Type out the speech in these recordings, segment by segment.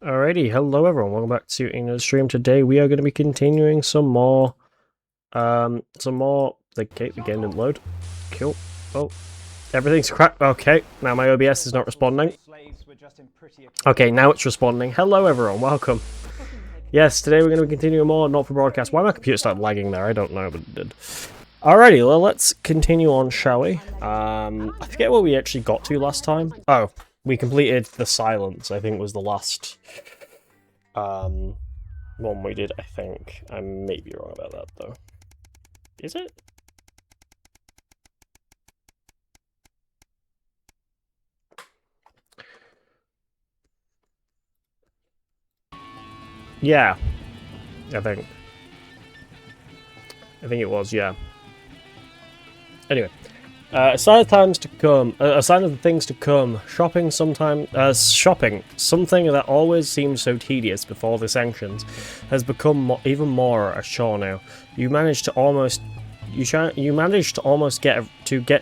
Alrighty, hello everyone, welcome back to another stream. Today we are going to be continuing some more, the game didn't load. Cool. Oh, everything's crap. Okay, now my OBS is not responding. Okay, now it's responding. Hello everyone, welcome. Yes, today we're going to be continuing more Not For Broadcast. Why my computer started lagging there, I don't know, but it did. Alrighty, well let's continue on, shall we? I forget what we actually got to last time. Oh, we completed the silence, I think was the last one we did, I think. I may be wrong about that though. Is it? Yeah, I think. I think it was, yeah. Anyway, a sign of times to come, a sign of the things to come. Shopping, something that always seemed so tedious before the sanctions, has become even more a chore now. You managed to almost get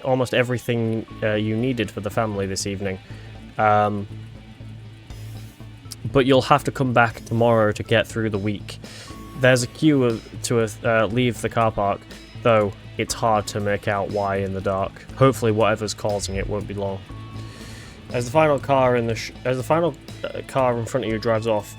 almost everything you needed for the family this evening. But you'll have to come back tomorrow to get through the week. There's a queue to leave the car park, though it's hard to make out why in the dark. Hopefully whatever's causing it won't be long. As the final car in front of you drives off,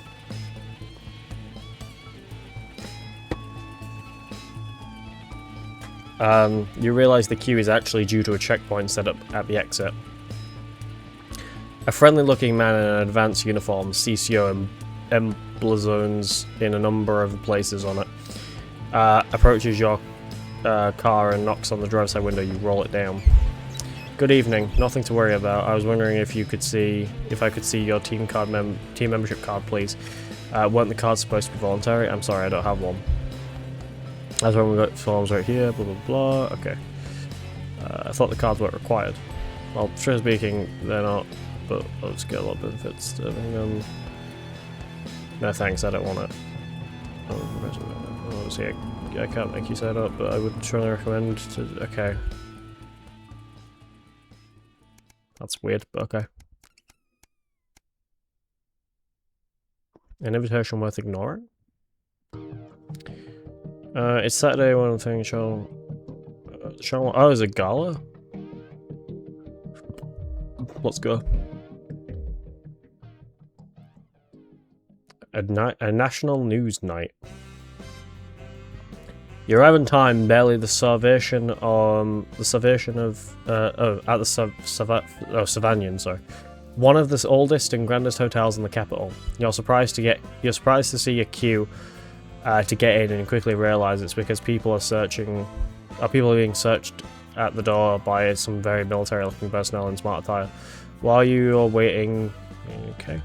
you realise the queue is actually due to a checkpoint set up at the exit. A friendly-looking man in an advanced uniform, CCO emblazones in a number of places on it, approaches your car and knocks on the driver's side window. You roll it down. Good evening. Nothing to worry about. I was wondering if I could see your team membership card, please. Weren't the cards supposed to be voluntary? I'm sorry, I don't have one. That's when we got forms right here. Blah blah blah. Okay. I thought the cards weren't required. Well, truth speaking, they're not. But I'll just get a lot of benefits to having them. No thanks, I don't want it. Obviously, I can't make you set up, but I would strongly recommend to. Okay. That's weird, but okay. An invitation worth ignoring? It's Saturday, one thing, shall. Oh, is it gala? Let's go. A national news night. You arrive in time, barely the Salvation of Savannian, sorry. One of the oldest and grandest hotels in the capital. You're surprised to see a queue to get in, and quickly realise it's because people are being searched at the door by some very military-looking personnel in smart attire. While you are waiting, okay.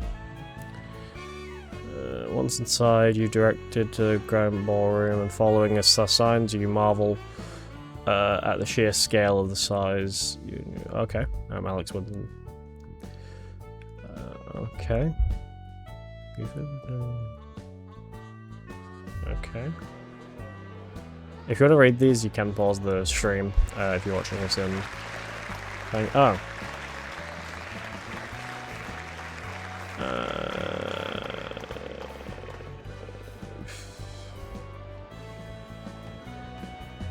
Once inside, you're directed to the grand ballroom, and following a signs, you marvel at the sheer scale of the size. Okay, I'm Alex Woodland. Okay. Okay. If you want to read these, you can pause the stream if you're watching this in. Oh.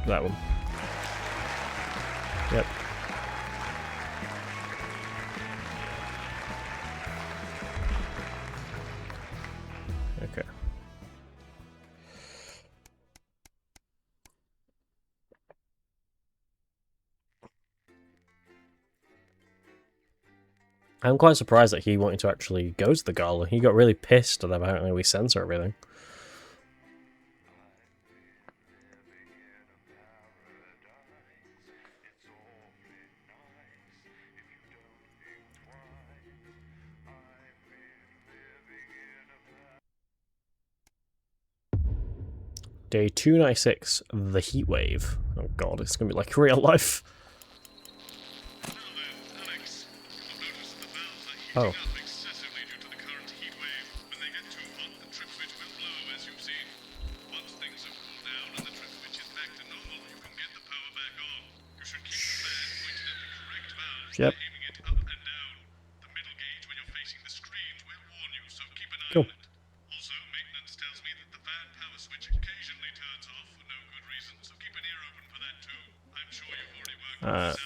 That one. Yep. Okay. I'm quite surprised that he wanted to actually go to the gala. He got really pissed that apparently we censor everything. Day 296, the heat wave. Oh god, it's gonna be like real life. Oh. Yep. Cool. You've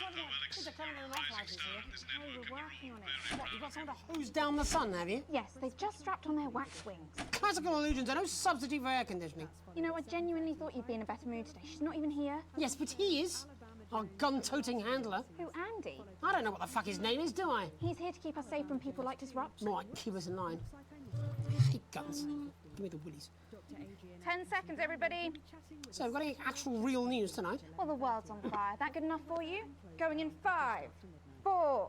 got someone to hose down the sun, have you? Yes, they've just strapped on their wax wings. Classical illusions are no substitute for air conditioning. You know, I genuinely thought you'd be in a better mood today. She's not even here. Yes, but he is. Our gun-toting handler. Who, Andy? I don't know what the fuck his name is, do I? He's here to keep us safe from people like Disrupt. More like keep us in line. I hate guns. Give me the willies. 10 seconds, everybody. So, we've got any actual real news tonight? Well, the world's on fire. That good enough for you? Going in 5, 4,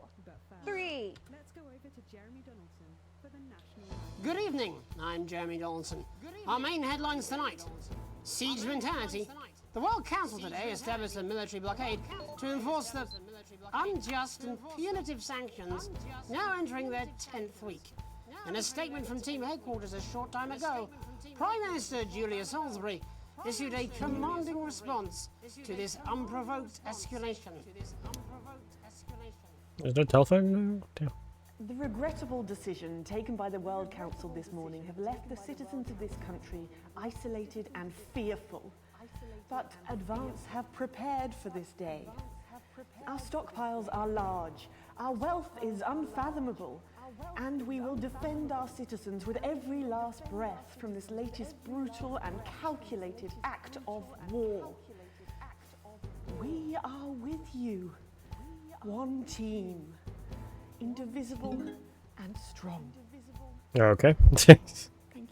3. Let's go over to Jeremy Donaldson for the national. Good evening, I'm Jeremy Donaldson. Our main headlines tonight. Siege mentality. The World Council today established a military blockade to enforce the unjust and punitive sanctions now entering their 10th week. In a statement from team headquarters a short time ago, Prime Minister Julia Salisbury issued a commanding response to this unprovoked escalation. Is there a telephone? No. The regrettable decision taken by the World Council this morning have left the citizens of this country isolated and fearful. But Advance have prepared for this day. Our stockpiles are large, our wealth is unfathomable, and we will defend our citizens with every last breath from this latest brutal and calculated act of war. We are with you. One team, indivisible and strong. Okay. Thank you.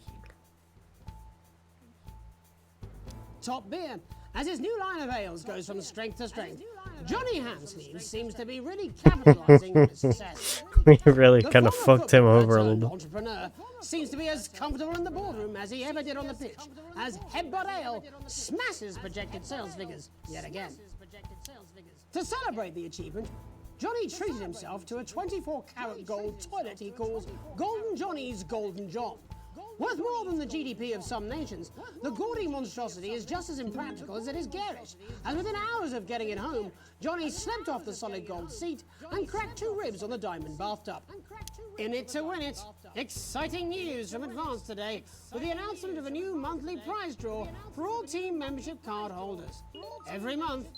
Top beer. As his new line of ales goes from strength to strength, Johnny Hansleeve seems to be really capitalising on his success. We really The kind of former fucked him footballer over a little turned bit. entrepreneur seems to be as comfortable in the boardroom as he ever did on the pitch, as Headbutt Ale smashes projected sales figures yet again. To celebrate the achievement, Johnny treated himself to a 24-karat gold toilet he calls Golden Johnny's Golden John. Worth more than the GDP of some nations, the gaudy monstrosity is just as impractical as it is garish, and within hours of getting it home, Johnny slept off the solid gold seat and cracked 2 ribs on the diamond bathtub. In it to win it, exciting news from Advance today with the announcement of a new monthly prize draw for all team membership card holders. Every month,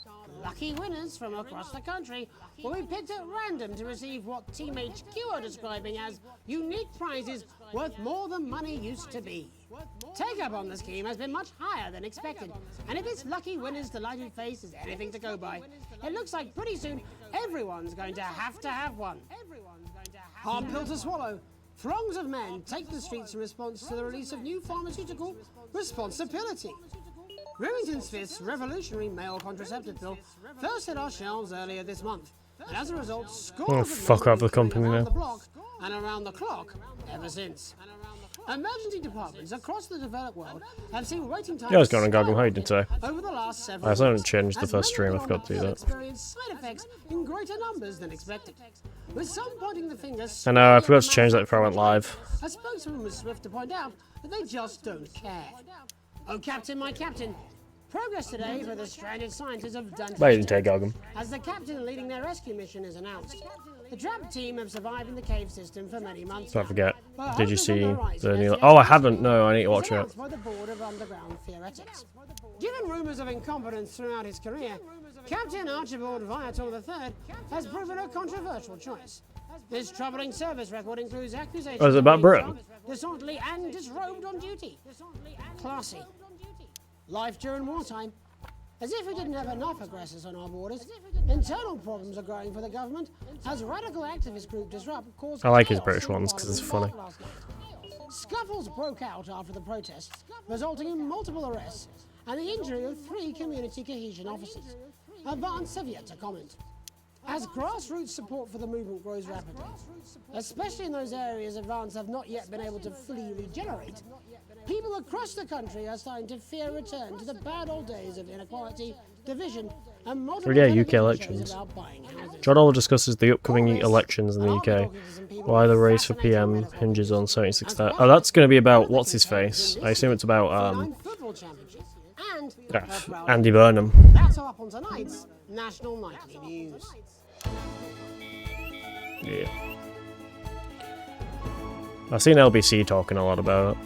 lucky winners from across the country will be picked at random to receive what Team HQ are describing as unique prizes worth more than money used to be. Take-up on the scheme has been much higher than expected, and if this lucky winner's delighted face is anything to go by, it looks like pretty soon everyone's going to have one. Hard pill to swallow. Throngs of men take the streets in response to the release of new pharmaceutical responsibility. Remington Smith's revolutionary male contraceptive pill first hit our shelves earlier this month, and as a result, scores of fuck men off the have been company around now. the block and around the clock ever since. Emergency departments across the developed world have seen waiting times. Yeah, I was going on Gargum Hayden today. Over the last several I still haven't months, changed the as first men stream, I on forgot to do the that. experience side effects in greater numbers than expected. With some pointing the finger. I know, I forgot to change that before I went live. A spokesman was swift to point out that they just don't care. Oh, Captain, my Captain. Progress today for the stranded scientists of Dante. But I didn't take Gargum. As the captain leading their rescue mission is announced. The trap team have survived in the cave system for many months. Don't forget. But Did you hope is see on the rise the as new... the Oh, I expedition haven't. No, I need to was watch it. announced by the Board of Underground Theoretics. Given rumours of incompetence throughout his career, Captain Archibald Viator III has proven a controversial choice. His troubling service record includes accusations Oh, is it about of being Britain? disorderly and disrobed on duty. Classy. Life during wartime. As if we didn't have enough aggressors on our borders, internal problems are growing for the government as radical activist group Disrupt caused I like his chaos British in ones 'cause it's Parliament funny. last night. Scuffles broke out after the protests, resulting in multiple arrests and the injury of 3 community cohesion officers. Advance have yet to comment. As grassroots support for the movement grows rapidly, especially in those areas Advance have not yet been able to fully regenerate, people across the country are starting to fear a return to the bad old days of inequality, division, and multiple yeah, UK television shows elections. about buying houses. John Oliver discusses the upcoming All this, elections in the I'll be UK. talking to some people Why the with race for PM fascinating hinges on methods. 76. As well Oh, that's going to be about as what's his competitors face. in I assume it's about Nine football championships and Andy Burnham. That's all up on tonight's National Nightly News. Yeah. I've seen LBC talking a lot about it.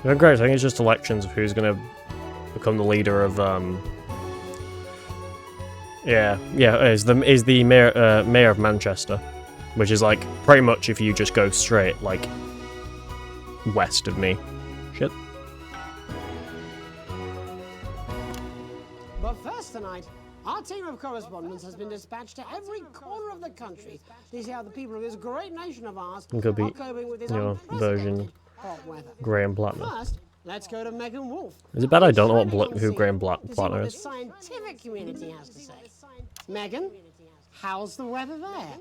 Yeah. Great. I think it's just elections of who's going to become the leader of is the mayor of Manchester, which is like pretty much if you just go straight like west of me. Shit. But first tonight, our team of correspondents has been dispatched to every corner of the country to see how the people of this great nation of ours It could be are coping with this your version, unprecedented hot weather. Graham Plattner. First, let's go to Megan Wolf. Is it bad I don't know who Graham To see what Plattner the is? scientific community has to say. Megan, how's the weather there?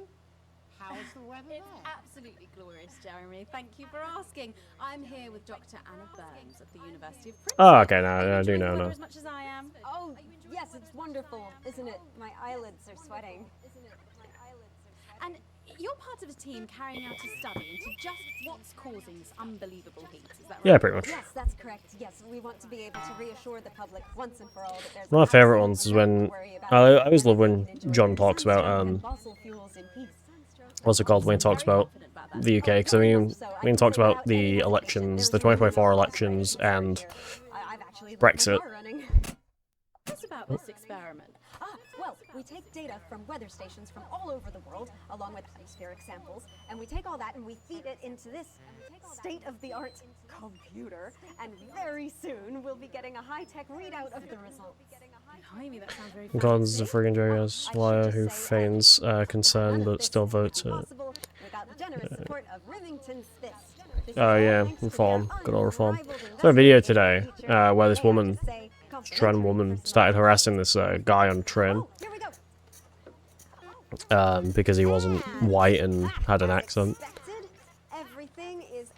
How's the weather It's there? absolutely glorious, Jeremy. Thank you for asking. I'm here with Dr. Anna Burns of the University of Princeton. Oh, okay, now Are you I do enjoying know the weather now. as much as I am. Oh, yes, it's wonderful, isn't it? My eyelids are sweating. And you're part of a team carrying out a study into just what's causing this unbelievable heat. Is that right? Yeah, pretty much. Yes, that's correct. Yes, we want to be able to reassure the public once and for all that there's One of my favourite absolutely ones is nothing when to worry about. I always love when John talks about Fossil fuels in peace. what's it called when he talks about the UK, because I mean when he talks about the elections, the 2024 elections, and I've actually left Brexit. my car running. What's about this experiment? Well, we take data from weather stations from all over the world, along with atmospheric samples, and we take all that and we feed it into this state-of-the-art computer, and very soon we'll be getting a high-tech readout of the results. Blimey, that sounds very God's a fancy. friggin' Joyous liar who feigns concern but still votes it. Possible without the generous support of Remington Fist. This is Oh all yeah, thanks to reform, their good old reform. unrivaled Saw a video investigative today feature. where this They have woman, to say Australian woman, started harassing this guy on the train Oh, here we go. because he wasn't white and had an accent, Expected. Everything is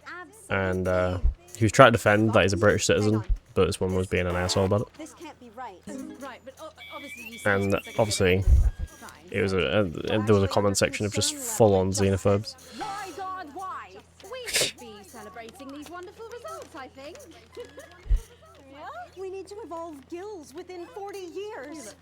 and absolutely he was trying to defend that he's a British citizen, but this woman was being an asshole about it. This can't be right. Right, but obviously you said And it's a obviously, fine. it was there was a comment section of just full-on xenophobes. Why, God, why? We should be celebrating these wonderful results, I think. We need to evolve gills within 40 years.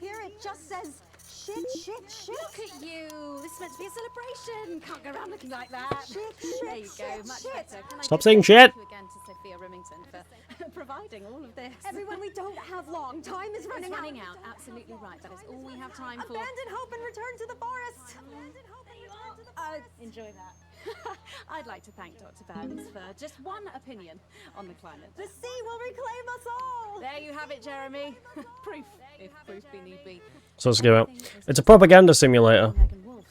Here it just says shit, shit, shit. Look at you. This is meant to be a celebration. Can't go around looking like that. Shit, There you shit, go. shit, Much shit. better. Can I Stop give saying a shit. thank you again to Sophia Remington for providing all of this. Everyone, we don't have long. Time is It's running running out. Absolutely right. That is all we have time for. Abandon hope and return to the forest. Enjoy that. I'd like to thank Dr. Burns for just one opinion on the climate. The sea will reclaim us all. There you have it, Jeremy. Proof, if proof be need be. So let's go out. It's a propaganda simulator. Megan Wolf,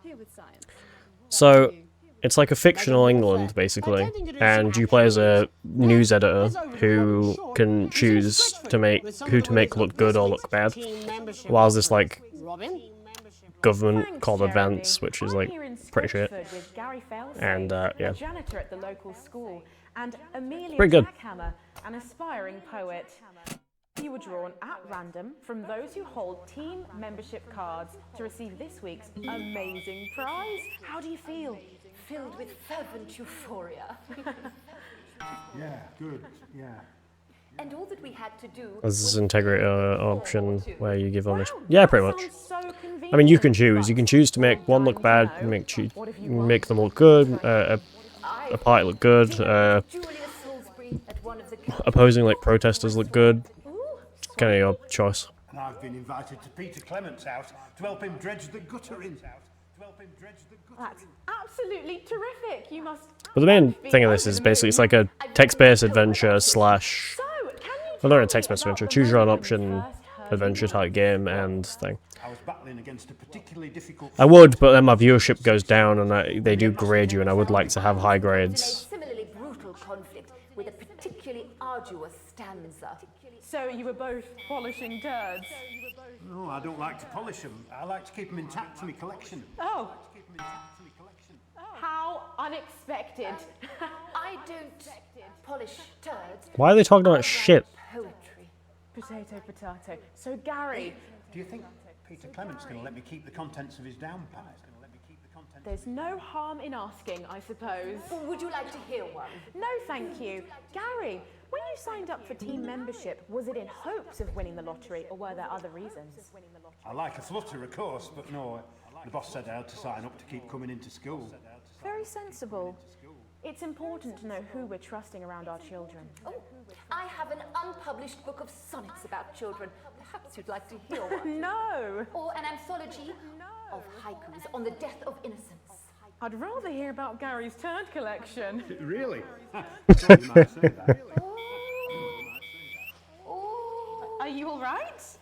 here with science. So it's like a fictional England, basically, and you play as a news editor who can choose to make who to make look good or look bad, whilst this like Robin? government called Advance, which is like pretty shit. With Gary Felsey, And, yeah. a janitor at the local school, and Amelia Pretty good. Jackhammer, an aspiring poet. You were drawn at random from those who hold team membership cards to receive this week's amazing prize. How do you feel? Filled with fervent euphoria. Yeah, good, yeah. And all that we had to do There's this was integrator forward option to- where you give honest. Wow, Yeah, that pretty much. sounds so I mean, you can convenient, choose. You but can choose to make one look bad, no. What if you want? make them look good, a party look good, Julia Salisbury at one of the opposing like protesters look good. Ooh, Kind of your choice. And I've been invited to Peter Clement's house to help him dredge the gutter in. That's absolutely terrific. You must. But the main thing of this is basically it's like a text-based adventure slash. So, can you Well, not a tell me text-based about adventure, the choose your own moment when you option first heard adventure the type game and thing. I was battling against a particularly difficult... I would, but then my viewership goes down and they do grade you, and I would like to have high a grades. similarly brutal conflict with a particularly arduous stanza. So you were both polishing turds. No, I don't like to polish them. I like to keep them intact for my collection. Oh, how unexpected. I don't polish turds. Why are they talking about shit? Poetry. Potato, potato. So Gary, Do you think Peter Clement's going to let me keep the contents of his downpipe? there's no harm in asking, I suppose. Would you like to hear one? No, thank you. Gary, when you signed up for team membership, was it in hopes of winning the lottery, or were there other reasons? I like a flutter, of course, but no, the boss said I had to sign up to keep coming into school. Very sensible. It's important to know who we're trusting around our children. Oh, I have an unpublished book of sonnets about children. Perhaps you'd like to hear one. No! Or an anthology of haikus on the death of innocence. I'd rather hear about Gary's turd collection. Really? Thought you might say that. Oh, Are you all right? yes,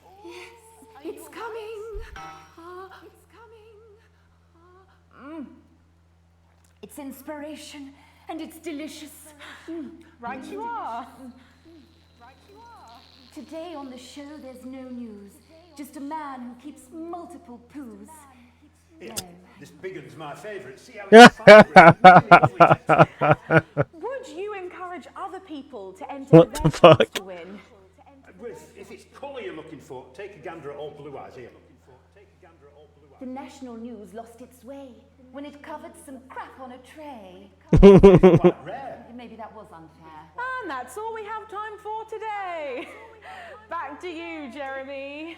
it's coming. It's coming. It's inspiration and it's delicious. Right you are. Today on the show, there's no news. Just a man who keeps multiple poos. Here, this big one's my favourite. See how it's fine. Would you encourage other people to enter What their the chance fuck? to win? If it's colour you're looking for, take a gander at old Blue Eyes here. The national news lost its way when it covered some crap on a tray. Quite rare. Maybe that was unfair. And that's all we have time for today. Back to you, Jeremy.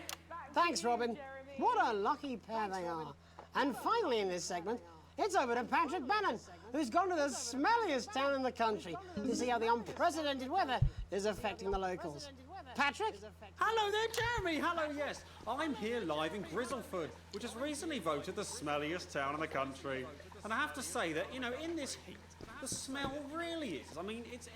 Thanks, Robin. What a lucky pair they are. And finally in this segment, it's over to Patrick Bannon, who's gone to the smelliest town in the country to see how the unprecedented weather is affecting the locals. Patrick? Hello there, Jeremy. Hello, yes. I'm here live in Grizzleford, which has recently voted the smelliest town in the country. And I have to say that, you know, in this heat, the smell really is. I mean, it's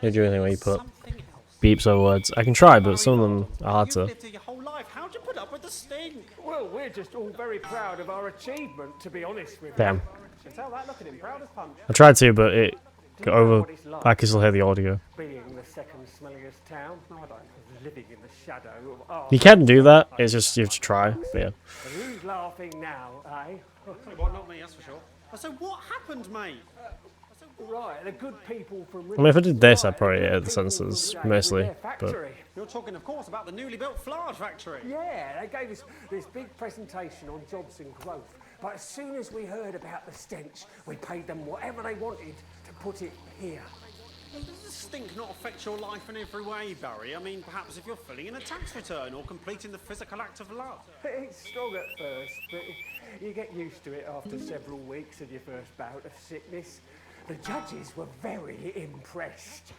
You do anything where you put something else. beeps over words. I can try, but some of them are hard You've to. lived here your whole life. How'd you put up with the stink? Well, we're just all very proud of our achievement, to be honest with you. Damn. You can tell that, look at him, proud as punch. I tried to, but it got over. I can still hear the audio. Being the second smelliest town, I don't know, living in the shadow of ours. You can do that. It's just you have to try. But yeah. But who's laughing now, eh? Well, not me, that's for sure. So what happened, mate? Right, the good people from... I mean, if I did this, I'd probably hit the sensors mostly. But You're talking, of course, about the newly built flour factory. Yeah, they gave us this big presentation on jobs and growth. But as soon as we heard about the stench, we paid them whatever they wanted to put it here. Does the stink not affect your life in every way, Barry? I mean, perhaps if you're filling in a tax return or completing the physical act of love. It's strong at first, but you get used to it after several weeks of your first bout of sickness. The judges were very impressed.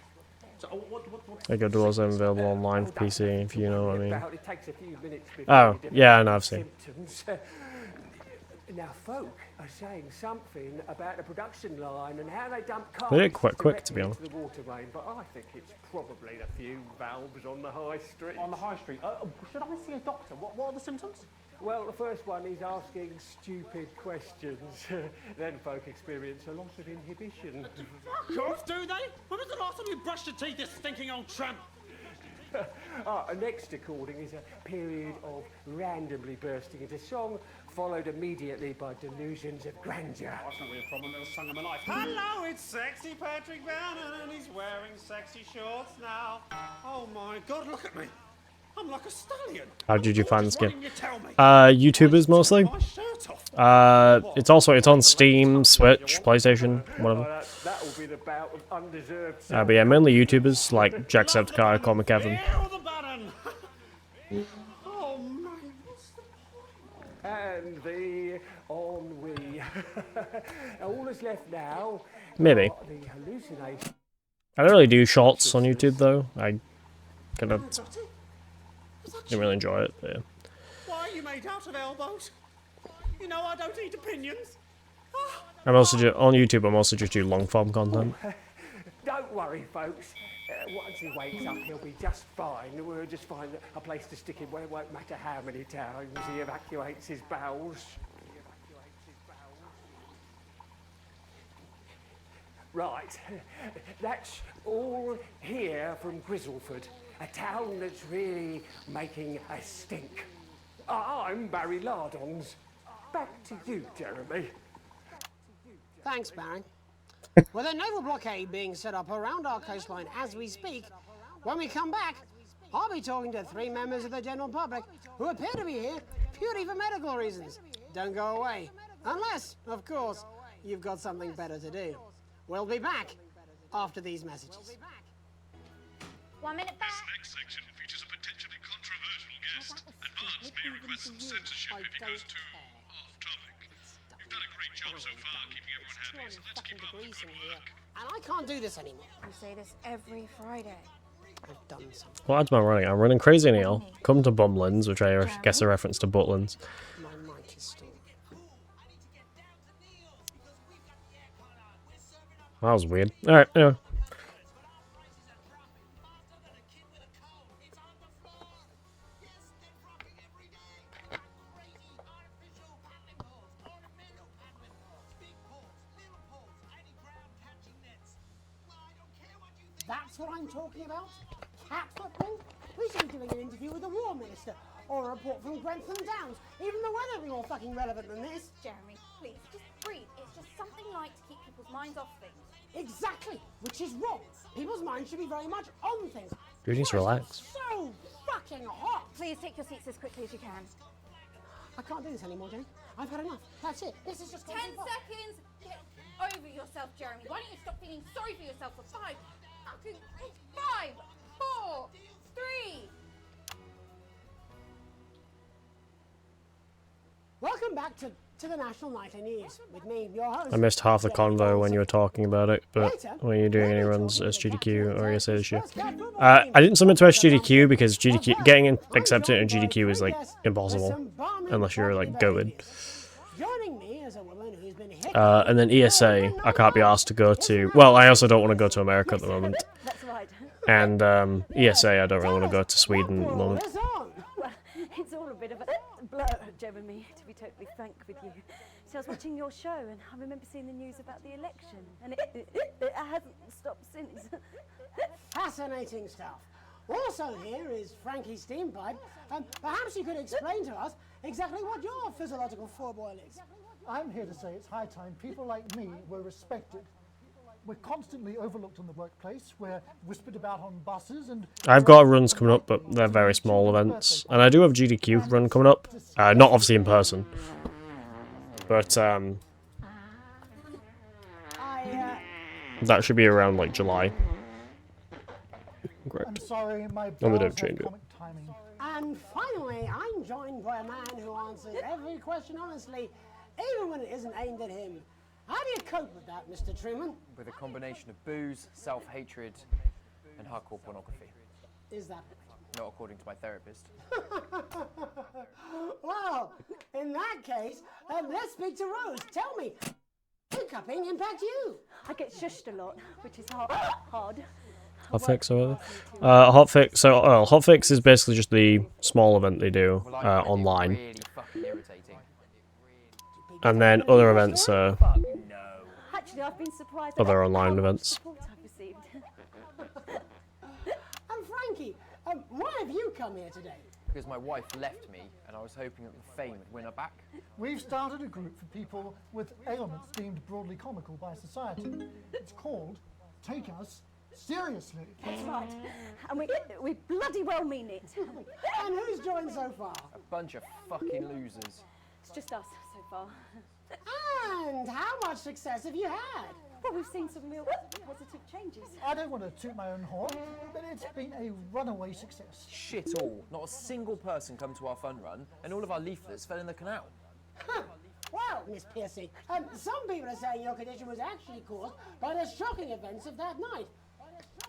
So, what I go doors available online for PC, if you know what I mean. It takes a few minutes before Oh, you yeah, I develop know, I've seen. symptoms. Now, folk are saying something about the production line and how they dump cars They did it quite quick, to be directly honest. into the water main, but I think it's probably the few valves on the high street. on the high street? Should I see a doctor? What are the symptoms? Well, the first one is asking stupid questions. Then folk experience a loss of inhibition. Fuck off, do they? When was the last time you brushed your teeth, this stinking old tramp? Next recording is a period of randomly bursting into song, followed immediately by delusions of grandeur. That's not really a problem, it was sung in my life. Hello, it's sexy Patrick Bannon, and he's wearing sexy shorts now. Oh my God, look at me. I'm like a stallion. How did you find this Why game? didn't you tell me? YouTubers mostly. My shirt off. It's on Steam, Switch, PlayStation, whatever. That will be the bout of undeserved. But yeah, mainly YouTubers like Jacksepticeye, Comic Kevin. Feel the button. Oh man, what's the point? And the ennui. All that's left now. Maybe. are the hallucination. I don't really do shorts on YouTube though. I kind of didn't really enjoy it. But yeah. Why are you made out of elbows? You know I don't eat opinions. I'm also on YouTube. I'm also just do long form content. Don't worry, folks. Once he wakes up, he'll be just fine. We'll just find a place to stick him where it won't matter how many times he evacuates his bowels. Right, that's all here from Grizzleford, a town that's really making a stink. I'm Barry Lardons. Back to you, Jeremy. Thanks, Barry. With a naval blockade being set up around our coastline as we speak, when we come back, I'll be talking to 3 members of the general public who appear to be here purely for medical reasons. Don't go away. Unless, of course, you've got something better to do. We'll be back after these messages. 1 minute back. Next section features a potentially controversial guest, and Barnes may request some censorship if he goes too off topic. You've done a great job so far keeping everyone happy, so let's keep up the good work. And I can't do this anymore. You say this every Friday. I've done something. What ads am I running? I'm running Crazy Neil, Come to Bumlands, which I guess a reference to Butlins. My mic is still. That was weird. Alright, anyway. That's what I'm talking about? Cat football? We should be doing an interview with the War Minister, or a report from Grentham Downs. Even the weather will be more fucking relevant than this. Jeremy, please, just breathe. It's just something light to keep people's minds off things. Exactly, which is wrong. People's minds should be very much on things. Dude needs to relax. So fucking hot. Please take your seats as quickly as you can. I can't do this anymore, Jane. I've had enough. That's it. This is just 10 seconds. Get over yourself, Jeremy. Why don't you stop feeling sorry for yourself for 5, 4, 3. Welcome back to the National Nightly News with me, your host. I missed half the convo when you were talking about it, but when you're doing any runs as GDQ or ESA this year. I didn't submit to SGDQ because GDQ getting accepted in GDQ is like impossible unless you're like goated. Joining me is a woman who's been hit. And then ESA, I can't be asked to go to. Well, I also don't want to go to America at the moment. That's right. And ESA, I don't really want to go to Sweden at the moment. Well, it's all a bit of a blur, Jeremy, to be totally frank with you. So I was watching your show and I remember seeing the news about the election, and it hasn't stopped since. Fascinating stuff. Also here is Frankie Steampipe. Perhaps you could explain to us exactly what your physiological fourboil is. I'm here to say it's high time people like me were respected. We're constantly overlooked in the workplace. We're whispered about on buses, and I've got runs coming up, but they're very small events. And I do have GDQ run coming up. Not obviously in person. But that should be around like July. Great. I'm sorry, my And they don't bars change have it. comic timing. And finally, I'm joined by a man who answers every question honestly, even when it isn't aimed at him. How do you cope with that, Mr. Truman? With a combination of booze, self-hatred, and hardcore pornography. Is that Not according to my therapist. Well, in that case, let's speak to Rose. Tell me, how did cupping impact you? I get shushed a lot, which is hard. Hotfix or whatever. Hotfix. So Hotfix is basically just the small event they do online. Really fucking irritating. And then other events are Actually, I've been surprised other at online how much events. support I've received. And Frankie, why have you come here today? Because my wife left me, and I was hoping that the fame would win her back. We've started a group for people with ailments deemed broadly comical by society. It's called Take Us Seriously. That's right. And we bloody well mean it. And who's joined so far? A bunch of fucking losers. It's just us so far. And how much success have you had? Well, we've seen some real positive changes. I don't want to toot my own horn, but it's been a runaway success. Shit all. Not a single person come to our fun run, and all of our leaflets fell in the canal. Well, Miss Piercy, some people are saying your condition was actually caused by the shocking events of that night.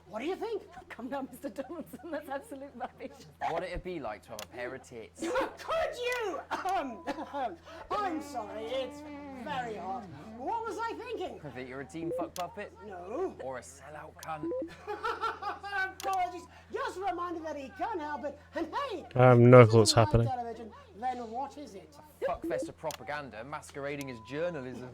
What do you think? Come down, Mr. Donaldson, that's absolute rubbish. What it'd be like to have a pair of tits. Could you? I'm sorry, it's very hot. What was I thinking? That you're a team fuck puppet? No. Or a sellout cunt? Apologies. Just a reminder that he can't help it. And hey, I have no if clue it's what's live happening. television, then what is it? Fuckfest of propaganda masquerading as journalism.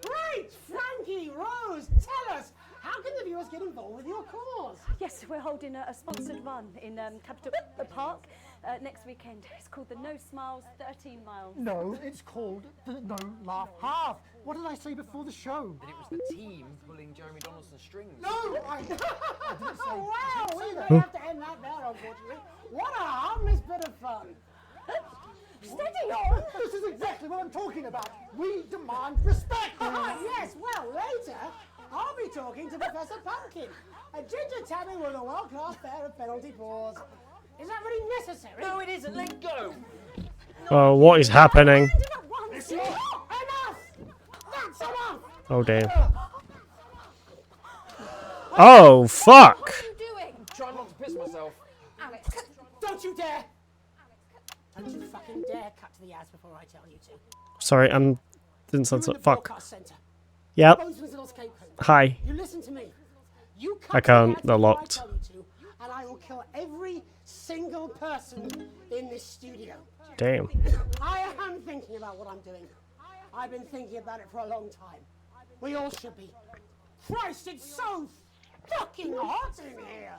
Right, Frankie, Rose, tell us, how can the viewers get involved with your cause? Yes, we're holding a sponsored run in Capitol Park next weekend. It's called the No Smiles 13 Miles. No, it's called the No Laugh Half. What did I say before the show? That it was the team pulling Jeremy Donaldson's strings. No, I didn't say. Oh, wow, we that. may have to end that there, unfortunately. What a harmless bit of fun. Steady on! This is exactly what I'm talking about. We demand respect. Yes, well, later, I'll be talking to Professor Pumpkin, a ginger tabby with a world-class pair of penalty paws. Is that really necessary? No, it isn't. Let go. Oh, what is happening? Enough! That's enough! Oh damn. Oh fuck! What are you doing? you dare! Don't you fucking dare cut to the ads before I tell you to. Sorry, didn't sense it. Fuck. Broadcast centre. Yep. Bozeman's little scapegoat. Hi. You listen to me. You cut I to the can't. ads They're before I locked. tell you to, and I will kill every single person in this studio. Damn. I am thinking about what I'm doing. I've been thinking about it for a long time. We all should be. Christ, it's so fucking hot in here.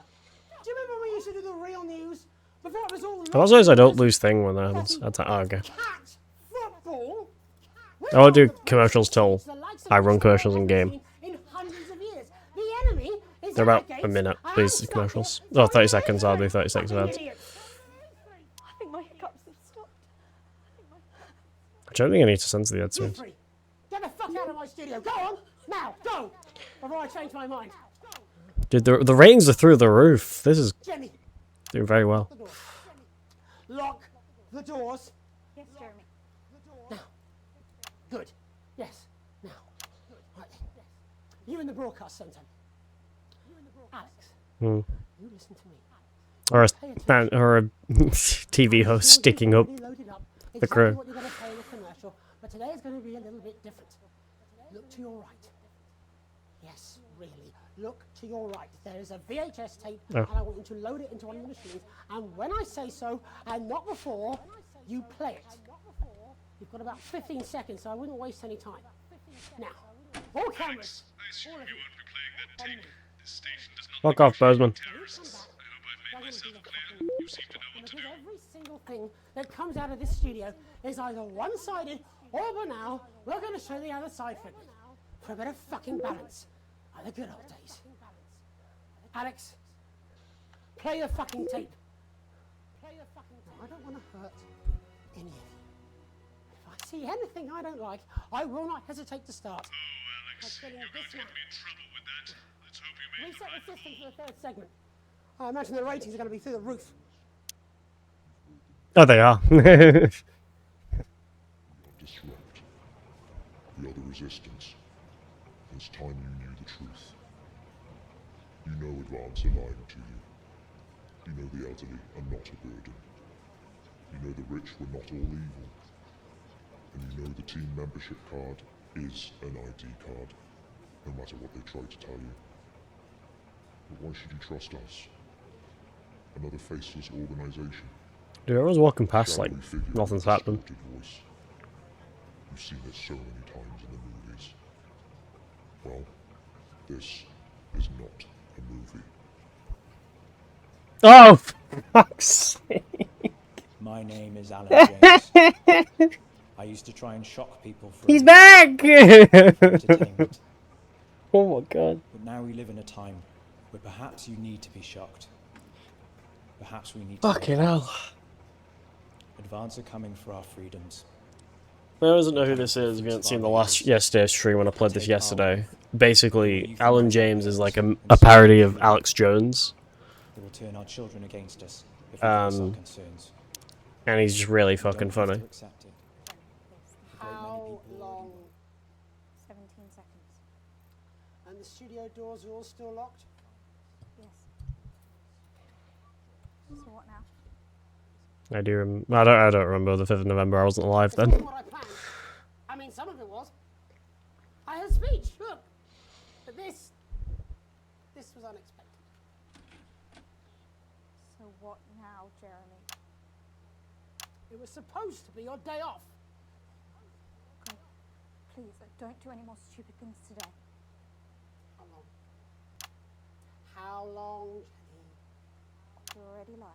Do you remember when we used to do the real news? Before it was all I was always I don't lose thing when that happens. That's okay. football. I won't do commercials till I run commercials in game. In hundreds of years. The enemy is They're about at a the minute, gates. these commercials. Oh, 30 seconds, I'll do 30 seconds of ads. I think my hiccups have stopped. I don't think I need to censor the ads You soon. three, get the fuck out of my studio. Go on, now, go. Before I change my mind. Dude, the ratings are through the roof. This is Jenny, doing very well. lock the doors. Yes, Jeremy. Now. Good. Yes. Now. Right. You in the broadcast centre. Alex, Hmm. you listen to me. Or a TV host sticking up the crew. What you're going to pay in a commercial, but today is going to be a little bit different. Look to your right. Yes, really. Look to your right. There is a VHS tape, Oh. and I want you to load it into one of the machines. And when I say so, and not before, you play it. You've got about 15 seconds, so I wouldn't waste any time. Now, all cameras. I assume you won't be playing that tape. This station does not Fuck off, Bozeman. terrorists. I hope I've made myself clear. You seem to know what to do. Every single thing that comes out of this studio is either one-sided or banal. We're going to show the other side for a bit of fucking balance. Like the good old days. Alex, play the fucking tape. Play the fucking tape. I don't want to hurt any of you. If I see anything I don't like, I will not hesitate to start. Oh, Alex, you're going to get me in trouble with that. Let's hope you made Reset the system for the third segment. I imagine the ratings are going to be through the roof. Oh, they are. Disrupt. We are the resistance. It's time you knew the truth. You know Advance are lying to you. You know the elderly are not a burden. You know the rich were not all evil. And you know the team membership card is an ID card, no matter what they try to tell you. But why should you trust us? Another faceless organization. Dude, I was walking past like nothing's happened. Voice. You've seen it so many times in the movies. Well, this is not a movie. Oh, for fuck's sake. My name is Alan James. I used to try and shock people for He's back! entertainment. Oh my god. But now we live in a time where perhaps you need to be shocked. Perhaps we need to Fucking hell. Advance are coming for our freedoms. For those that know who this is, if you haven't seen the last yesterday's stream when I played this yesterday, basically, Alan James is like a parody of Alex Jones. They will turn our children against us if we voice our concerns. And he's just really fucking funny. How long? 17 seconds. And the studio doors are all still locked? Yes. So what now? I do. I don't remember the 5th of November. I wasn't alive then. What I planned. I mean, some of it was. I had a speech, look. But this was unexpected. So what now, Jeremy? It was supposed to be your day off. Okay. Please, don't do any more stupid things today. How long? How long, Jenny? You already lied.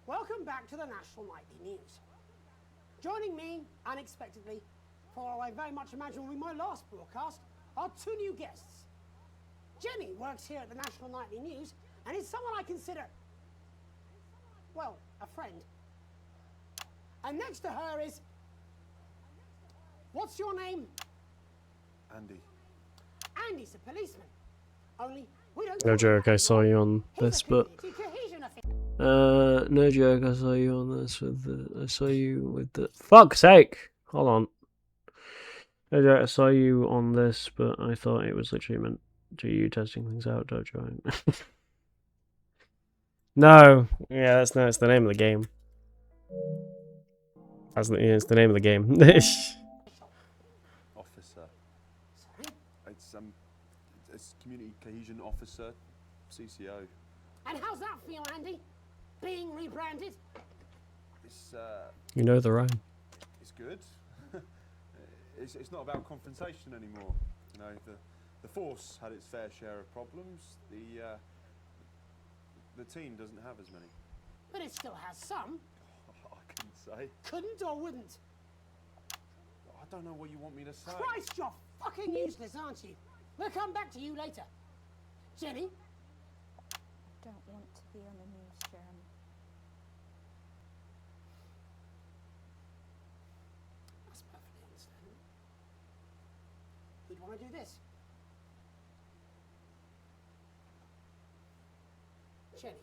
Welcome back to the National Nightly News. Joining me, unexpectedly, for I very much imagine will be my last broadcast, are two new guests. Jenny works here at the National Nightly News and is someone I consider, well, a friend. And next to her is, what's your name? Andy. Andy's a policeman. Only we don't. No joke, I saw you on this, but no joke, I saw you on this with the. I saw you with the. Fuck's sake! Hold on. No joke, I saw you on this, but I thought it was literally meant GU testing things out, don't join. No, yeah, that's the name of the game. It's the name of the game. Officer. It's community cohesion officer, CCO. And how's that feel, Andy? Being rebranded? It's You know the rhyme. it's good. It's not about confrontation anymore. You know, the force had its fair share of problems. The team doesn't have as many. But it still has some. I couldn't say. Couldn't or wouldn't? I don't know what you want me to say. Christ, you're fucking useless, aren't you? We'll come back to you later. Jenny? I don't want to be on the news, Jeremy. That's perfectly understandable. Who'd want to do this? Jenny,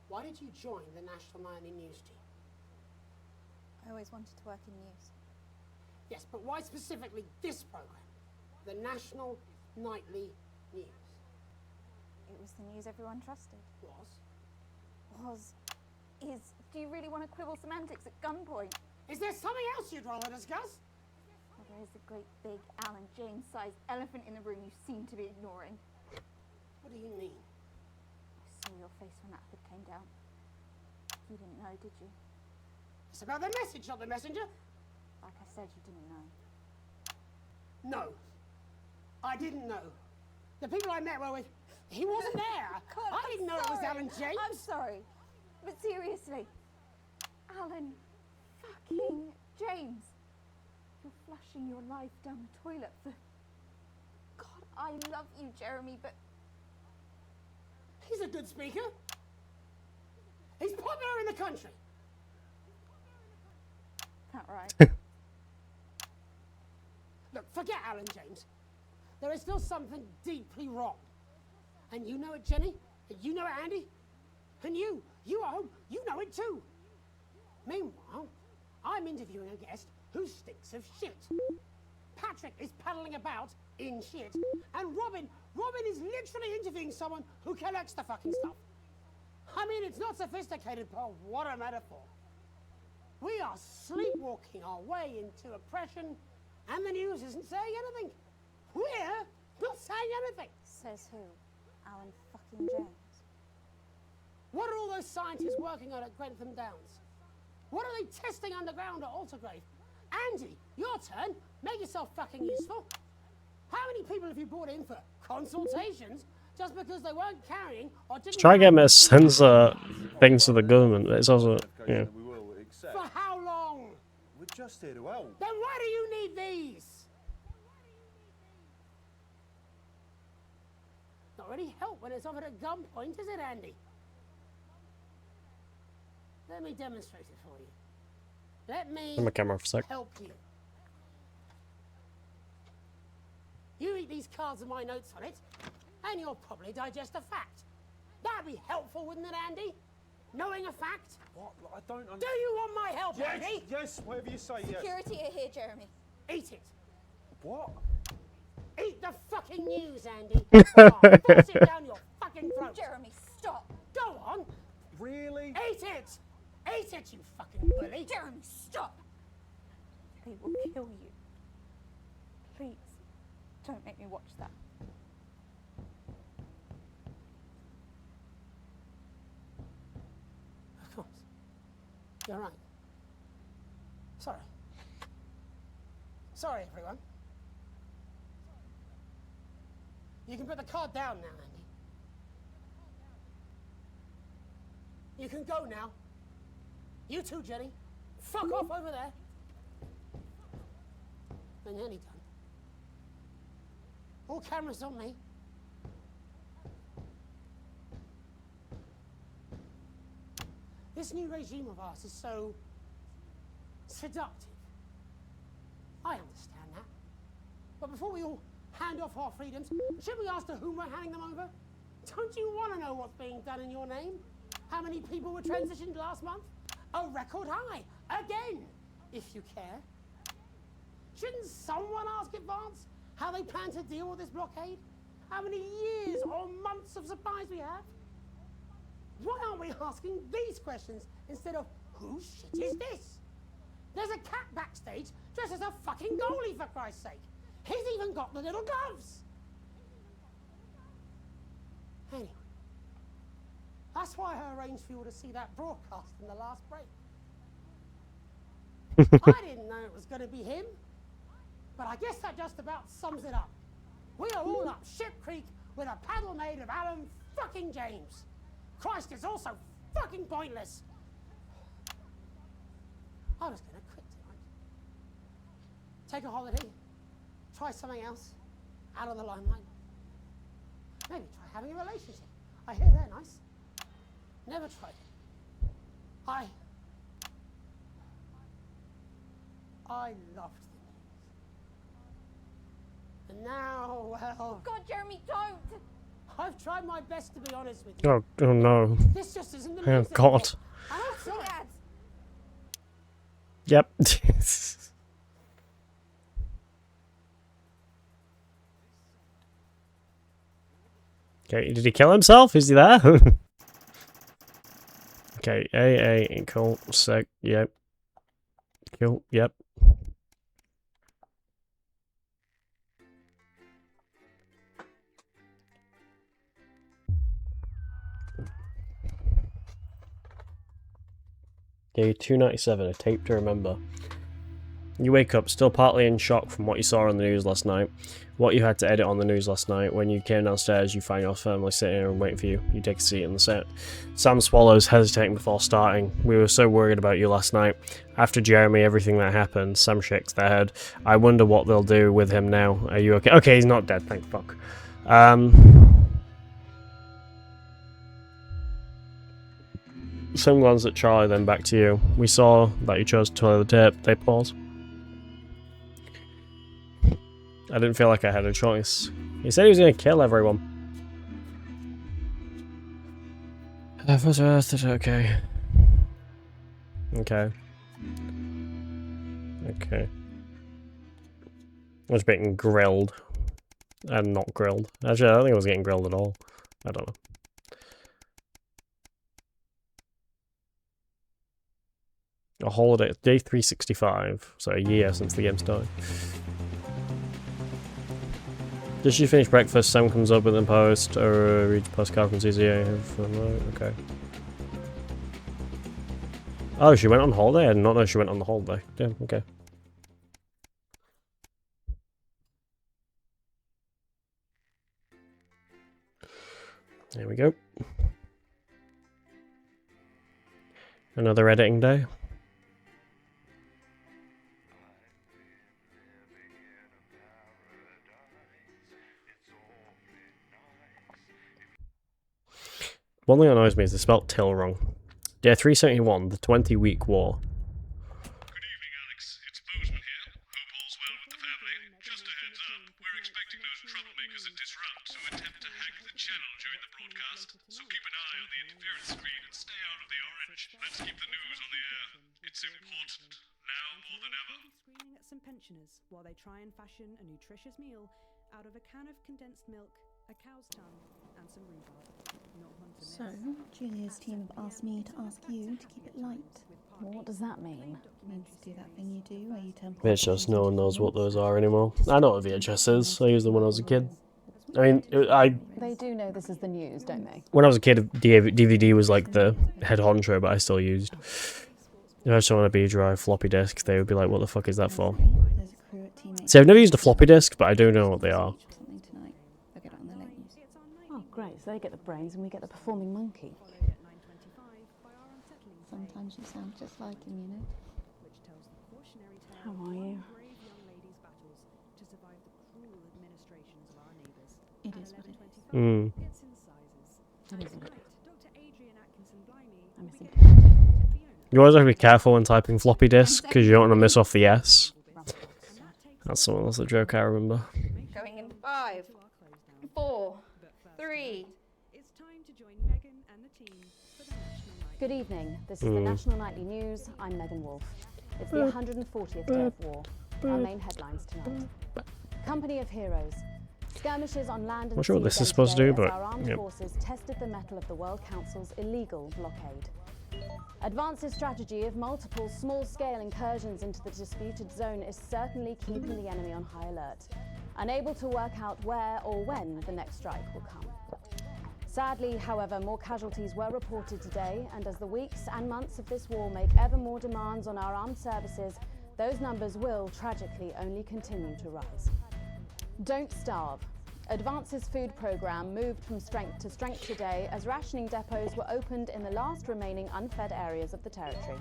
why did you join the National Nightly News team? I always wanted to work in news. Yes, but why specifically this program? The National Nightly News. It was the news everyone trusted. Was? Is. Do you really want to quibble semantics at gunpoint? Is there something else you'd rather discuss? Well, there is a great big Alan James-sized elephant in the room you seem to be ignoring. What do you mean? I saw your face when that hood came down. You didn't know, did you? It's about the message, not the messenger. Like I said, you didn't know. No. I didn't know. The people I met were with... He wasn't there. God, I didn't know it was Alan James. I'm sorry. But seriously, Alan fucking James. You're flushing your life down the toilet for... God, I love you, Jeremy, but... He's a good speaker. He's popular in the country. That right? Look, forget Alan James. There is still something deeply wrong. And you know it, Jenny. And you know it, Andy. And you at home, you know it too. Meanwhile, I'm interviewing a guest who stinks of shit. Patrick is paddling about in shit. And Robin is literally interviewing someone who collects the fucking stuff. I mean, it's not sophisticated, but what a metaphor. We are sleepwalking our way into oppression, and the news isn't saying anything. We're not saying anything. Says who? Alan fucking James. What are all those scientists working on at Grantham Downs? What are they testing underground at Altergrave? Andy, your turn. Make yourself fucking useful. How many people have you brought in for consultations just because they weren't carrying or didn't... Try to get me to censor things to the government, but it's also, yeah. For how long? We're just here to help. Then why do you need these? Not really help when it's offered at gunpoint, is it, Andy? Let me demonstrate it for you. Let me I'm a camera for a sec. help you. You read these cards with my notes on it, and you'll probably digest a fact. That'd be helpful, wouldn't it, Andy? Knowing a fact? What? I don't understand. Do you want my help, Yes, Andy? yes, whatever you say, yes. Security are here, Jeremy. Eat it. What? Eat the fucking news, Andy. Force it down your fucking throat. Jeremy, stop. Go on. Really? Eat it. Eat it, you fucking bully. Jeremy, stop. They will kill you. Please, don't make me watch that. Of course. You're right. Sorry. Sorry, everyone. You can put the card down now, Andy. You can go now. You too, Jenny. Fuck off over there. We're nearly done. All cameras on me. This new regime of ours is so seductive. I understand that. But before we all hand off our freedoms, should we ask to whom we're handing them over? Don't you want to know what's being done in your name? How many people were transitioned last month? A record high. Again, if you care. Shouldn't someone ask Advance how they plan to deal with this blockade? How many years or months of supplies we have? Why aren't we asking these questions instead of whose shit is this? There's a cat backstage dressed as a fucking goalie, for Christ's sake. He's even got the little gloves. Anyway, that's why I arranged for you to see that broadcast in the last break. I didn't know it was going to be him, but I guess that just about sums it up. We are all up Ship Creek with a paddle made of Alan fucking James. Christ, it's all so fucking pointless. I was going to quit tonight. Take a holiday. Try something else. Out of the limelight. Maybe try having a relationship. I hear they're nice. Never tried it. I loved the news. And now, well... God, Jeremy, don't! I've tried my best to be honest with you. Oh no. This just isn't the Oh news god. anymore. Dad. Yep. Okay, did he kill himself? Is he there? Okay, AA, cool, sec, yep. Cool, yep. Okay, 297, a tape to remember. You wake up still partly in shock from what you saw on the news last night. What you had to edit on the news last night. When you came downstairs, you find your family sitting here and waiting for you. You take a seat on the set. Sam swallows, hesitating before starting. We were so worried about you last night. After Jeremy, everything that happened, Sam shakes their head. I wonder what they'll do with him now. Are you okay? Okay, he's not dead, thank fuck. Sam glanced at Charlie, then back to you. We saw that you chose to play the tape. They pause. I didn't feel like I had a choice. He said he was going to kill everyone. Okay. Okay. Okay. I was getting grilled. And not grilled. Actually, I don't think I was getting grilled at all. I don't know. A holiday, day 365, so a year since the game started. Did she finish breakfast? Sam comes up with a post, or reads postcard from CCA. Okay. Oh, she went on holiday? I did not know she went on the holiday. Damn, okay. There we go. Another editing day. One thing that annoys me is they spelled till wrong. Day 371, the 20-week war. Good evening, Alex. It's Bozeman here. Hope all's well with the family. Just a heads up, we're expecting those troublemakers at Disrupt to attempt to hack the channel during the broadcast, so keep an eye on the interference screen and stay out of the orange. Let's keep the news on the air. It's important, now more than ever. Screaming at some pensioners while they try and fashion a nutritious meal out of a can of condensed milk, a cow's tongue, and some rhubarb. Not one to miss. So, Julia's team have asked me to ask you to keep it light. Well, what does that mean? It means to do that thing you do where you turn... VHS, no one knows what those are anymore. I know what VHS is. I used them when I was a kid. I mean, They do know this is the news, don't they? when I was a kid, DVD was like the head honcho, but I still used. If I just want a B drive floppy disk, they would be like, what the fuck is that for? There's a crew at Team See, I've never used a floppy disk, but I do know what they are. something tonight. They'll get it on the late news. Oh, great. So they get the brains and we get the performing monkey. Sometimes you sound just like him, you know. How are you? It is what it is. Hmm. It isn't. I miss him. You always have to be careful when typing floppy disk, because you don't want to miss off the S. That's someone else a joke I remember. Going in 5, 4, 3. It's time to join Megan and the team for the National Night. Good evening. This is the National Nightly News. I'm Megan Wolf. It's the 140th day of war. Our main headlines tonight. Company of Heroes. Skirmishes on land and Not sure what sea this is day supposed to today do, as but, our armed yep. forces tested the mettle of the World Council's illegal blockade. Advance's strategy of multiple small-scale incursions into the disputed zone is certainly keeping the enemy on high alert, unable to work out where or when the next strike will come. Sadly, however, more casualties were reported today, and as the weeks and months of this war make ever more demands on our armed services, those numbers will, tragically, only continue to rise. Don't starve. Advance's food programme moved from strength to strength today as rationing depots were opened in the last remaining unfed areas of the territory.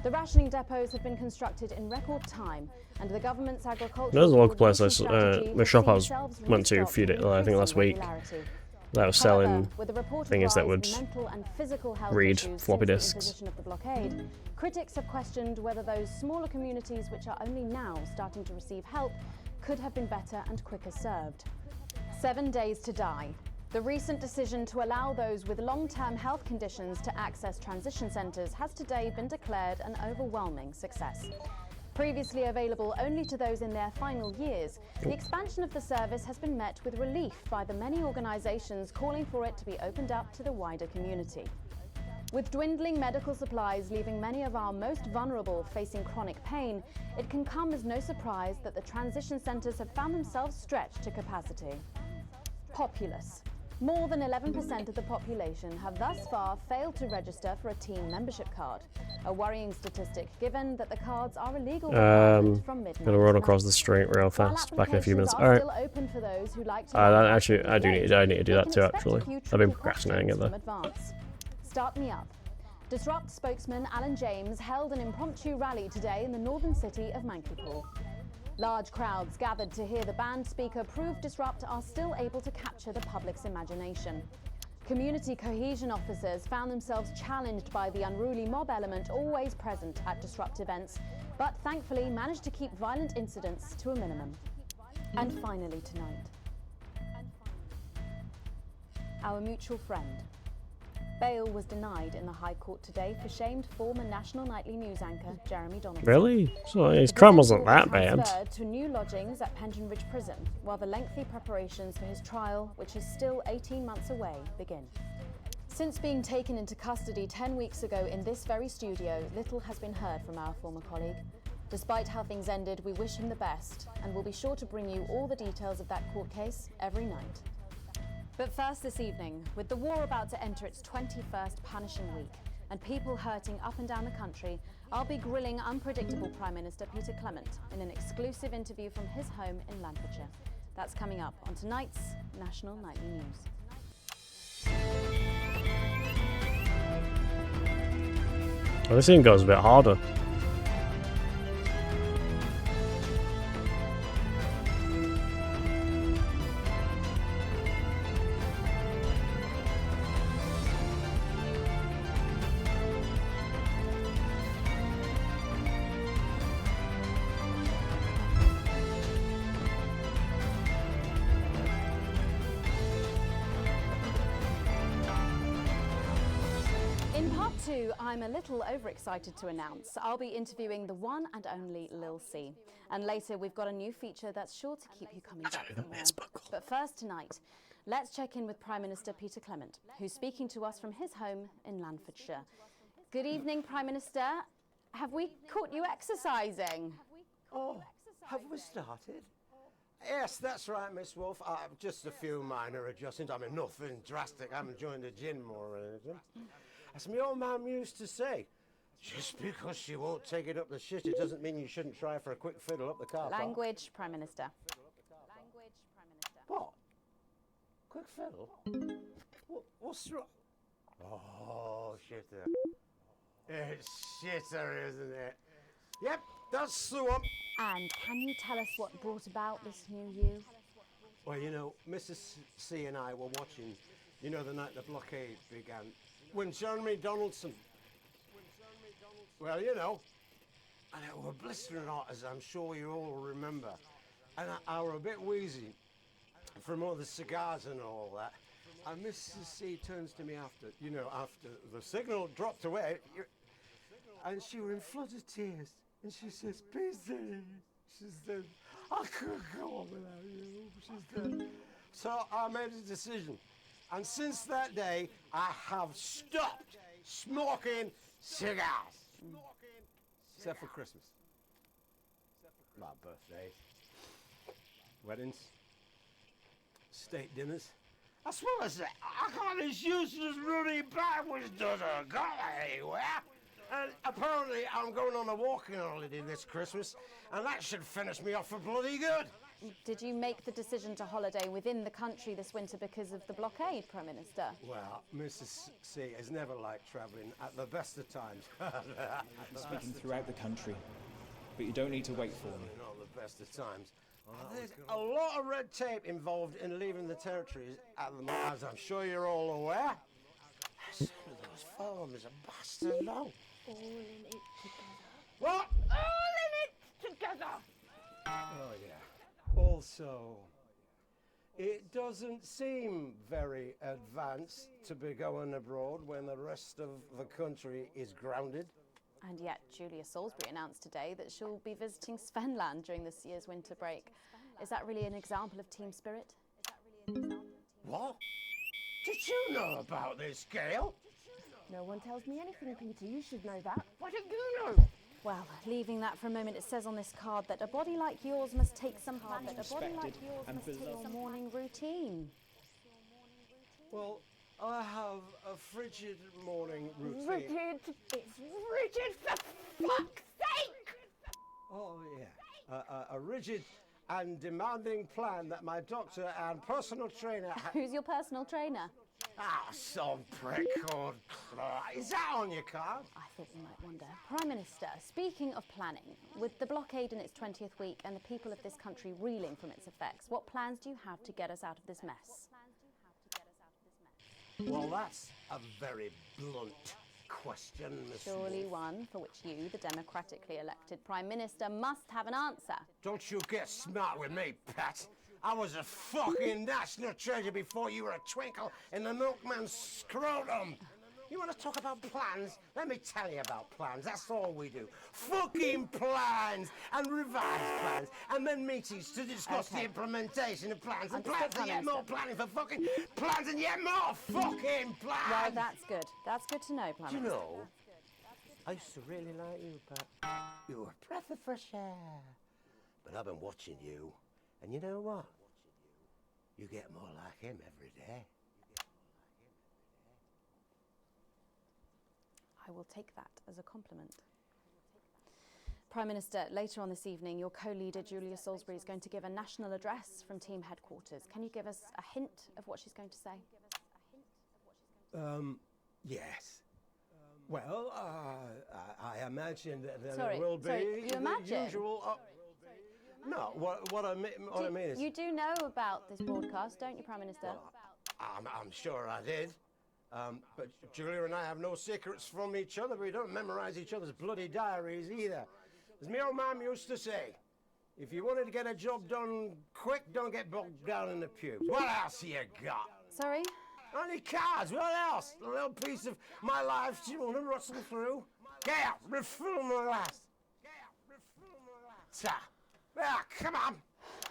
The rationing depots have been constructed in record time, and the government's agricultural There's a local place, strategy the has shop I seen was shelves went to a restocked few days, with I think last increasing week, regularity. that was However, selling with the reported things that rise would in mental and physical health read issues floppy since disks. the imposition of the blockade, critics have questioned whether those smaller communities which are only now starting to receive help could have been better and quicker served. 7 days to die. The recent decision to allow those with long-term health conditions to access transition centres has today been declared an overwhelming success. Previously available only to those in their final years, the expansion of the service has been met with relief by the many organisations calling for it to be opened up to the wider community. With dwindling medical supplies leaving many of our most vulnerable facing chronic pain, it can come as no surprise that the transition centres have found themselves stretched to capacity. Populace. More than 11% of the population have thus far failed to register for a team membership card, a worrying statistic given that the cards are a legal requirement from midnight. Gonna run across the street real fast. Back in a few minutes. All right. Open for those who like to Actually, I need to do that too. Actually, I've been procrastinating it though. Start me up. Disrupt spokesman Alan James held an impromptu rally today in the northern city of Mankipool. Large crowds gathered to hear the band speaker prove Disrupt are still able to capture the public's imagination. Community cohesion officers found themselves challenged by the unruly mob element always present at Disrupt events, but thankfully managed to keep violent incidents to a minimum. And finally tonight, our mutual friend. Bail was denied in the High Court today for shamed former National Nightly News anchor Jeremy Donaldson. Really? So his crime wasn't that bad. Transferred to new lodgings at Penton Ridge Prison, while the lengthy preparations for his trial, which is still 18 months away, begin. Since being taken into custody 10 weeks ago in this very studio, little has been heard from our former colleague. Despite how things ended, we wish him the best, and we'll be sure to bring you all the details of that court case every night. But first this evening, with the war about to enter its 21st punishing week and people hurting up and down the country, I'll be grilling unpredictable Prime Minister Peter Clement in an exclusive interview from his home in Lancashire. That's coming up on tonight's National Nightly News. Well, this scene goes a bit harder. In part two, I'm a little overexcited to announce I'll be interviewing the one and only Lil C. And later we've got a new feature that's sure to keep you coming back for more. But first tonight, let's check in with Prime Minister Peter Clement, who's speaking to us from his home in Lanfordshire. Good evening, Prime Minister. Have we caught you exercising? Oh, have we started? Yes, that's right, Miss Wolf. Just a few minor adjustments. I mean, nothing drastic. I haven't joined the gym or anything. As my old mum used to say, just because she won't take it up the shit, it doesn't mean you shouldn't try for a quick fiddle up the car park. Language, Prime Minister. What? Quick fiddle? What's wrong? Oh, shitter. It's shitter, isn't it? Yep, that's the one. And can you tell us what brought about this new you? Well, you know, Mrs. C and I were watching, you know, the night the blockade began, when Jeremy Donaldson, well, you know, and it were blistering hot, as I'm sure you all remember, and I were a bit wheezy from all the cigars and all that, and Mrs. C turns to me after the signal dropped away, and she were in floods of tears, and she says, Peter, she says, I couldn't go on without you, sister. So I made a decision. And since that day, I have stopped smoking cigars. Except for Christmas. My birthdays. Weddings. State dinners. I suppose that I got this useless Rudy backwards doesn't go anywhere. And apparently I'm going on a walking holiday this Christmas, and that should finish me off for bloody good. Did you make the decision to holiday within the country this winter because of the blockade, Prime Minister? Well, Mrs. C has never liked travelling at the best of times. Speaking throughout the country, but you don't need to wait for me. Not the best of times. There's a lot of red tape involved in leaving the territories at the moment, as I'm sure you're all aware. Some of those forms are bastard long. All in it together. What? All in it together. Oh, yeah. Also, it doesn't seem very advanced to be going abroad when the rest of the country is grounded. And yet, Julia Salisbury announced today that she'll be visiting Svenland during this year's winter break. Is that really an example of team spirit? What? Did you know about this, Gail? No one tells me anything, Peter. You should know that. What did you know? Well, leaving that for a moment, it says on this card that a body like yours must take some planning. A body like yours must take your morning routine. Well, I have a frigid morning routine. Rigid. It's rigid for fuck's sake! Oh, yeah. A rigid and demanding plan that my doctor and personal trainer... Who's your personal trainer? Ah, some prick called Clark. Is that on your card? I thought you might wonder. Prime Minister, speaking of planning, with the blockade in its 20th week and the people of this country reeling from its effects, what plans do you have to get us out of this mess? Well, that's a very blunt question, Miss Surely Wolf. one for which you, the democratically elected Prime Minister, must have an answer. Don't you get smart with me, Pat. I was a fucking national treasure before you were a twinkle in the milkman's scrotum. You want to talk about plans? Let me tell you about plans. That's all we do. Fucking plans and revised plans, and then meetings to discuss the implementation of plans and plans and yet more planning for fucking plans and yet more fucking plans. Well, that's good. That's good to know, Prime Do you Minister. know, I used to really like you, Pat. You were a breath of fresh air. But I've been watching you, and you know what? You get more like him every day. I will take that as a compliment. Prime Minister, later on this evening, your co-leader Julia Salisbury is going to give a national address from team headquarters. Can you give us a hint of what she's going to say? Yes. Well, I imagine that there Sorry, will be sorry, you the imagine? usual... no, what I mean is... You do know about this broadcast, don't you, Prime Minister? I'm sure I did. But Julia and I have no secrets from each other. We don't memorize each other's bloody diaries either. As my old mum used to say, if you wanted to get a job done quick, don't get bogged down in the pubes. What else you got? Sorry? Only cards. What else? A little piece of my life you want to rustle through? Get out. Refill my glass. Sir. Ah, come on.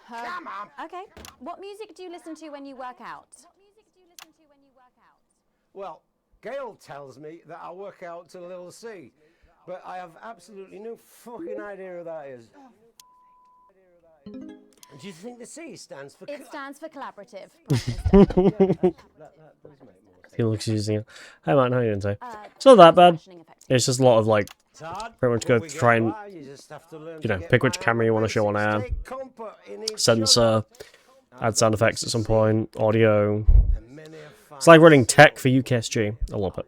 Come on. Okay. What music do you listen to when you work out? Well, Gail tells me that I work out to Little C, but I have absolutely no fucking idea who that is. Do you think the C stands for... It stands for collaborative. That does make more sense. He looks using it. Hey man, how you doing today? It's not that bad. It's just a lot of like, pretty much go try and, you know, pick which camera you want to show on air, censor, add sound effects at some point, audio. It's like running tech for UKSG. I love it.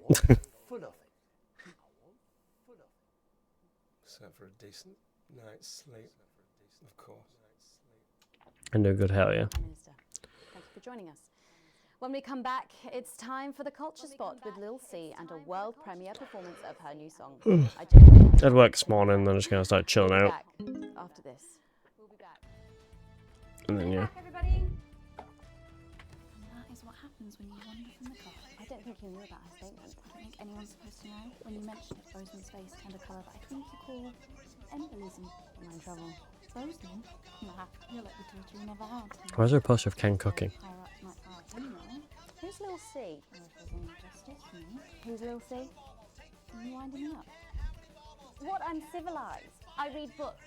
So for a decent night's sleep, of course. And no good hell, yeah. Prime Minister, thank you for joining us. When we come back, it's time for the Culture Spot with Lil C and a world premiere performance of her new song. I had work this morning, then I'm just going to start chilling out. After this. We'll be back. And then, yeah. Everybody. That is what happens when you wander from the car. I don't think you knew about her statement. I don't think anyone's supposed to know. When you mentioned Bozeman's face turned a colour that I think you call embolism. I'm in trouble. expose them. Nah, you're like the daughter you never had. Why is there a poster of Ken cooking? Who's Lil C? Who's Lil C? Are you winding me up? What? I'm civilized. I read books.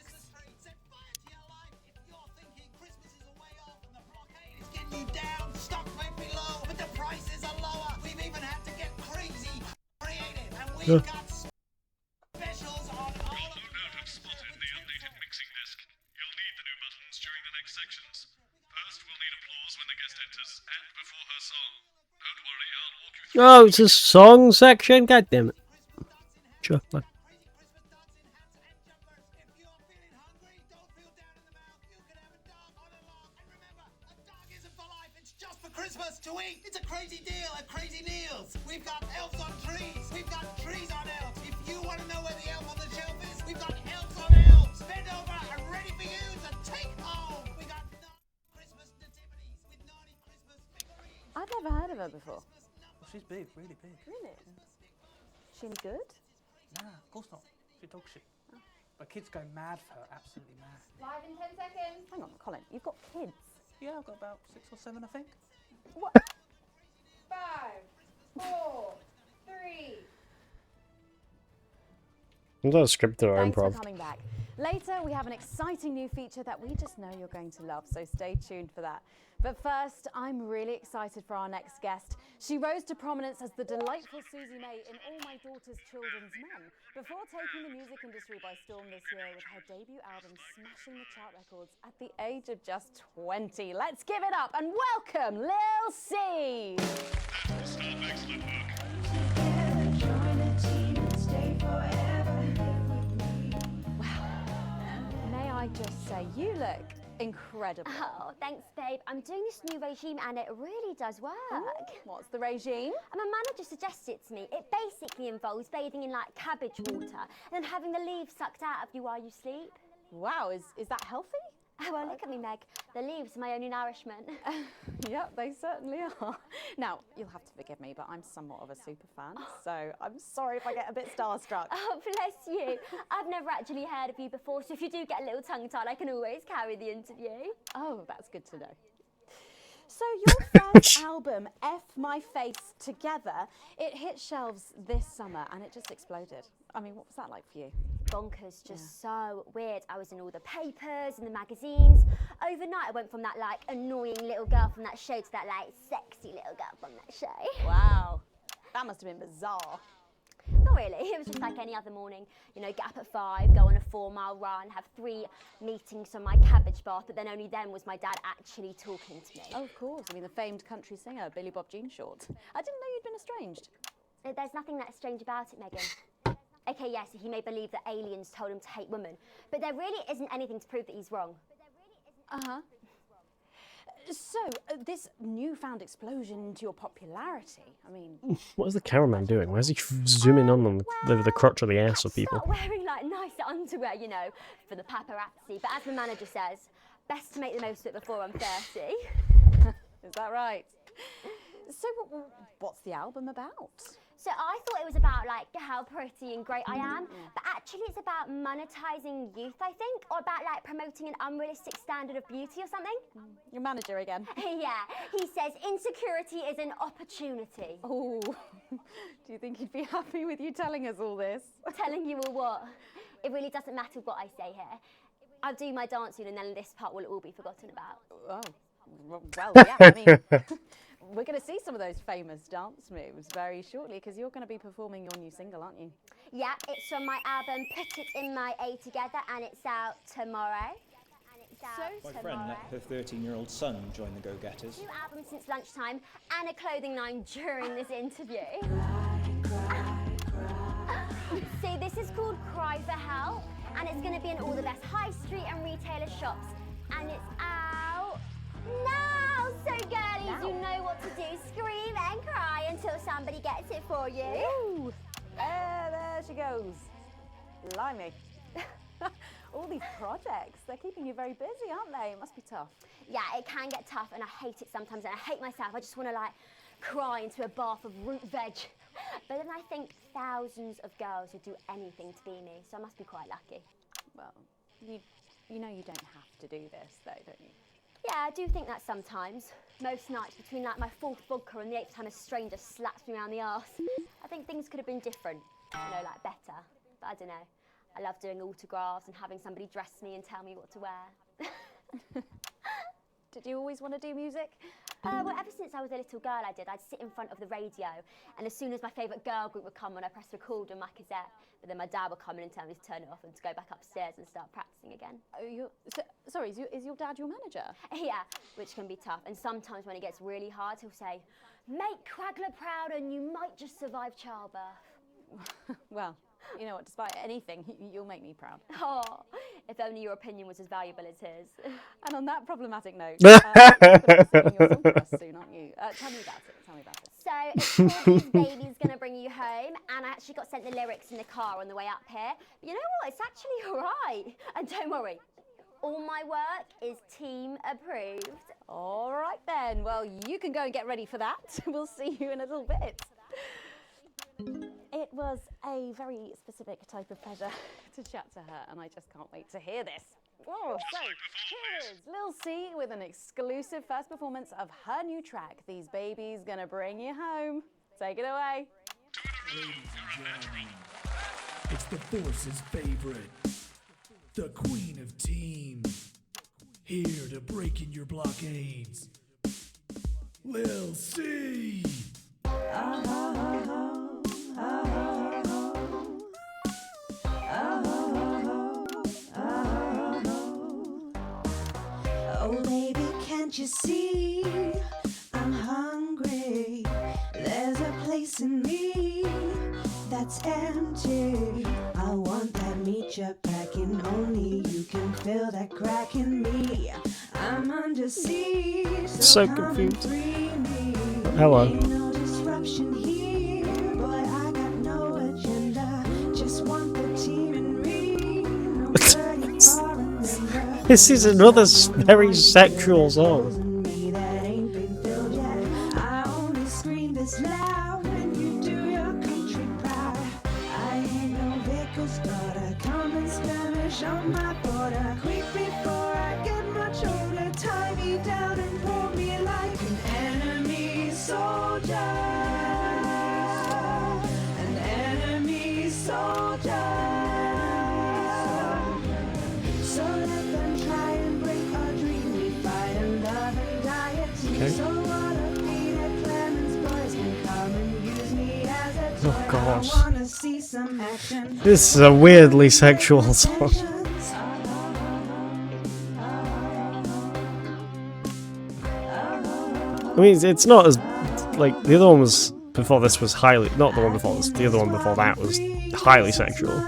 You down, stock might be low, but the prices are lower. We've even had to get crazy, creative, and we've got specials on all of Have spotted the updated mixing disc. You'll need the new buttons during the next sections. First, we'll need applause when the guest enters and before her song. Don't worry, I'll walk you through. Oh, it's a song section? God damn it. Sure, fine. Christmas to eat. It's a crazy deal at Crazy Meals. We've got elves on trees. We've got trees on elves. If you want to know where the elf on the shelf is, we've got elves on elves. Bend over and ready for you to take home. We got Christmas nativities with naughty Christmas figurines. I've never heard of her before. Well, she's big, really big. Really? She any good? Nah, of course not. She's dog shit. But kids go mad for her, absolutely mad. Live in 10 seconds. Hang on, Colin, you've got kids. Yeah, I've got about 6 or 7, I think. What? 5, 4, 3. It's not scripted or Thanks for improv. coming back. Later, we have an exciting new feature that we just know you're going to love, so stay tuned for that. But first, I'm really excited for our next guest. She rose to prominence as the delightful Susie May in All My Daughter's Children's Men, before taking the music industry by storm this year with her debut album smashing the chart records at the age of just 20. Let's give it up and welcome Lil C! May I just say, you look incredible. Oh, thanks, babe. I'm doing this new regime and it really does work. What's the regime? And my manager suggested it to me. It basically involves bathing in like cabbage water and then having the leaves sucked out of you while you sleep. Wow, is that healthy? Well, look at me, Meg. The leaves are my only nourishment. Yep, they certainly are. Now, you'll have to forgive me, but I'm somewhat of a super fan, so I'm sorry if I get a bit starstruck. Oh, bless you. I've never actually heard of you before, so if you do get a little tongue-tied, I can always carry the interview. Oh, that's good to know. So your first album, F My Face Together, it hit shelves this summer and it just exploded. I mean, what was that like for you? Bonkers, just so weird. I was in all the papers and the magazines. Overnight, I went from that like annoying little girl from that show to that like sexy little girl from that show. Wow, that must have been bizarre. Not really, it was just like any other morning. You know, get up at 5, go on a 4-mile run, have 3 meetings on my cabbage bath, but then only then was my dad actually talking to me. Oh, of course. I mean, the famed country singer, Billy Bob Jean Short. I didn't know you'd been estranged. There's nothing that strange about it, Megan. Okay, yes, he may believe that aliens told him to hate women, but there really isn't anything to prove that he's wrong. Uh-huh. So, this newfound explosion into your popularity, I mean... What is the cameraman doing? Why is he zooming on the crotch of the ass of people? Start wearing like nice underwear, you know, for the paparazzi, but as the manager says, best to make the most of it before I'm 30. Is that right? So, what's the album about? So I thought it was about like how pretty and great I am, but actually it's about monetizing youth, I think, or about like promoting an unrealistic standard of beauty or something. Your manager again. Yeah, he says insecurity is an opportunity. Oh, do you think he'd be happy with you telling us all this? Telling you all what? It really doesn't matter what I say here. I'll do my dance soon and then this part will all be forgotten about. Oh, well, yeah, I mean... We're going to see some of those famous dance moves very shortly because you're going to be performing your new single, aren't you? Yeah, it's from my album Put It In My A Together and it's out tomorrow. My friend let her 13-year-old son join the Go-Getters. New album since lunchtime and a clothing line during this interview. See, this is called Cry for Help and it's going to be in all the best high street and retailer shops and it's out now. So girlies, you know what to do. Scream and cry until somebody gets it for you. Woo! There she goes. Blimey. All these projects, they're keeping you very busy, aren't they? It must be tough. Yeah, it can get tough and I hate it sometimes and I hate myself. I just want to like cry into a bath of root veg. But then I think thousands of girls would do anything to be me, so I must be quite lucky. Well, you You know you don't have to do this, though, don't you? Yeah, I do think that sometimes. Most nights between like my 4th vodka and the 8th time a stranger slaps me around the arse. I think things could have been different, you know, like better. But I don't know. I love doing autographs and having somebody dress me and tell me what to wear. Did you always want to do music? Well, ever since I was a little girl, I'd sit in front of the radio, and as soon as my favourite girl group would come on, I'd press record on my cassette. But then my dad would come in and tell me to turn it off and to go back upstairs and start practicing again. Oh, sorry, is your dad your manager? Yeah, which can be tough. And sometimes when it gets really hard, he'll say, "Make Quagler proud and you might just survive childbirth." Well, you know what, despite anything, you'll make me proud. Oh, if only your opinion was as valuable as his. And on that problematic note, you're singing your song for us soon, aren't you? Tell me about it. So it's called This Baby's Gonna Bring You Home, and I actually got sent the lyrics in the car on the way up here. But you know what? It's actually all right. And don't worry, all my work is team approved. All right then. Well, you can go and get ready for that. We'll see you in a little bit. It was a very specific type of pleasure to chat to her, and I just can't wait to hear this. Oh, so here is Lil C with an exclusive first performance of her new track, These Babies Gonna Bring You Home. Take it away. Ladies and gentlemen, it's the Force's favorite, the Queen of Teams, here to break in your blockades, Lil C. Oh baby, can't you see I'm hungry? There's a place in me that's empty. I want that meat you're packing, only you can fill that crack in me. I'm under siege, So come and confused. free me. Hello. Ain't no disruption here, boy, I got no agenda. Just want the team and me. No dirty foreign member. This is another very sexual song. Me that ain't been filled yet. I only scream this loud when you do your country proud. I ain't no vicar's daughter. Come and skirmish on my border. Quick before I get much older. Tie me down and pull me like an enemy soldier. An enemy soldier. So let them try and break our dream. We fight and love and die a team. Okay. So what a Peter Clemens boys can come and use me as a toy. Oh, gosh. I wanna see some action. This is a weirdly sexual song. I mean, it's not as, like, the other one was, before this was highly, not the one before this, the other one before that was highly sexual.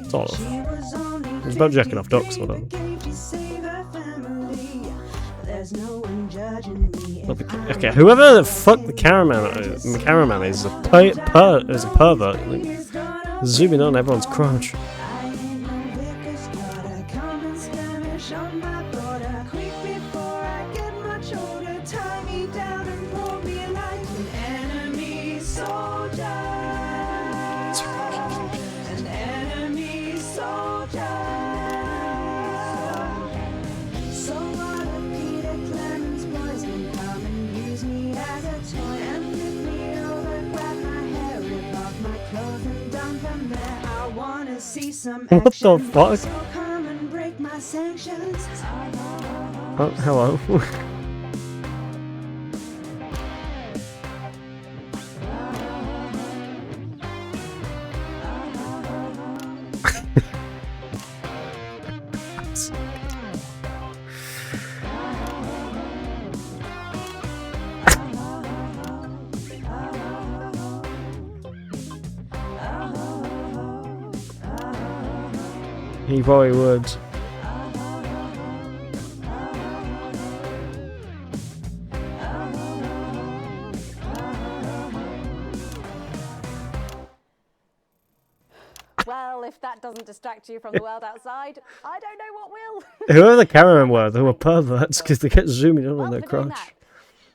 Sort of. It was about jacking off ducks or whatever. Okay, whoever the fuck the cameraman is a pervert. Like, zooming on everyone's crotch. See some What the action. fuck? So come and break my sanctions. Oh, hello. He probably would. Well, if that doesn't distract you from the world outside, I don't know what will. Whoever the cameramen were, they were perverts because they kept zooming in on their For doing crotch. that,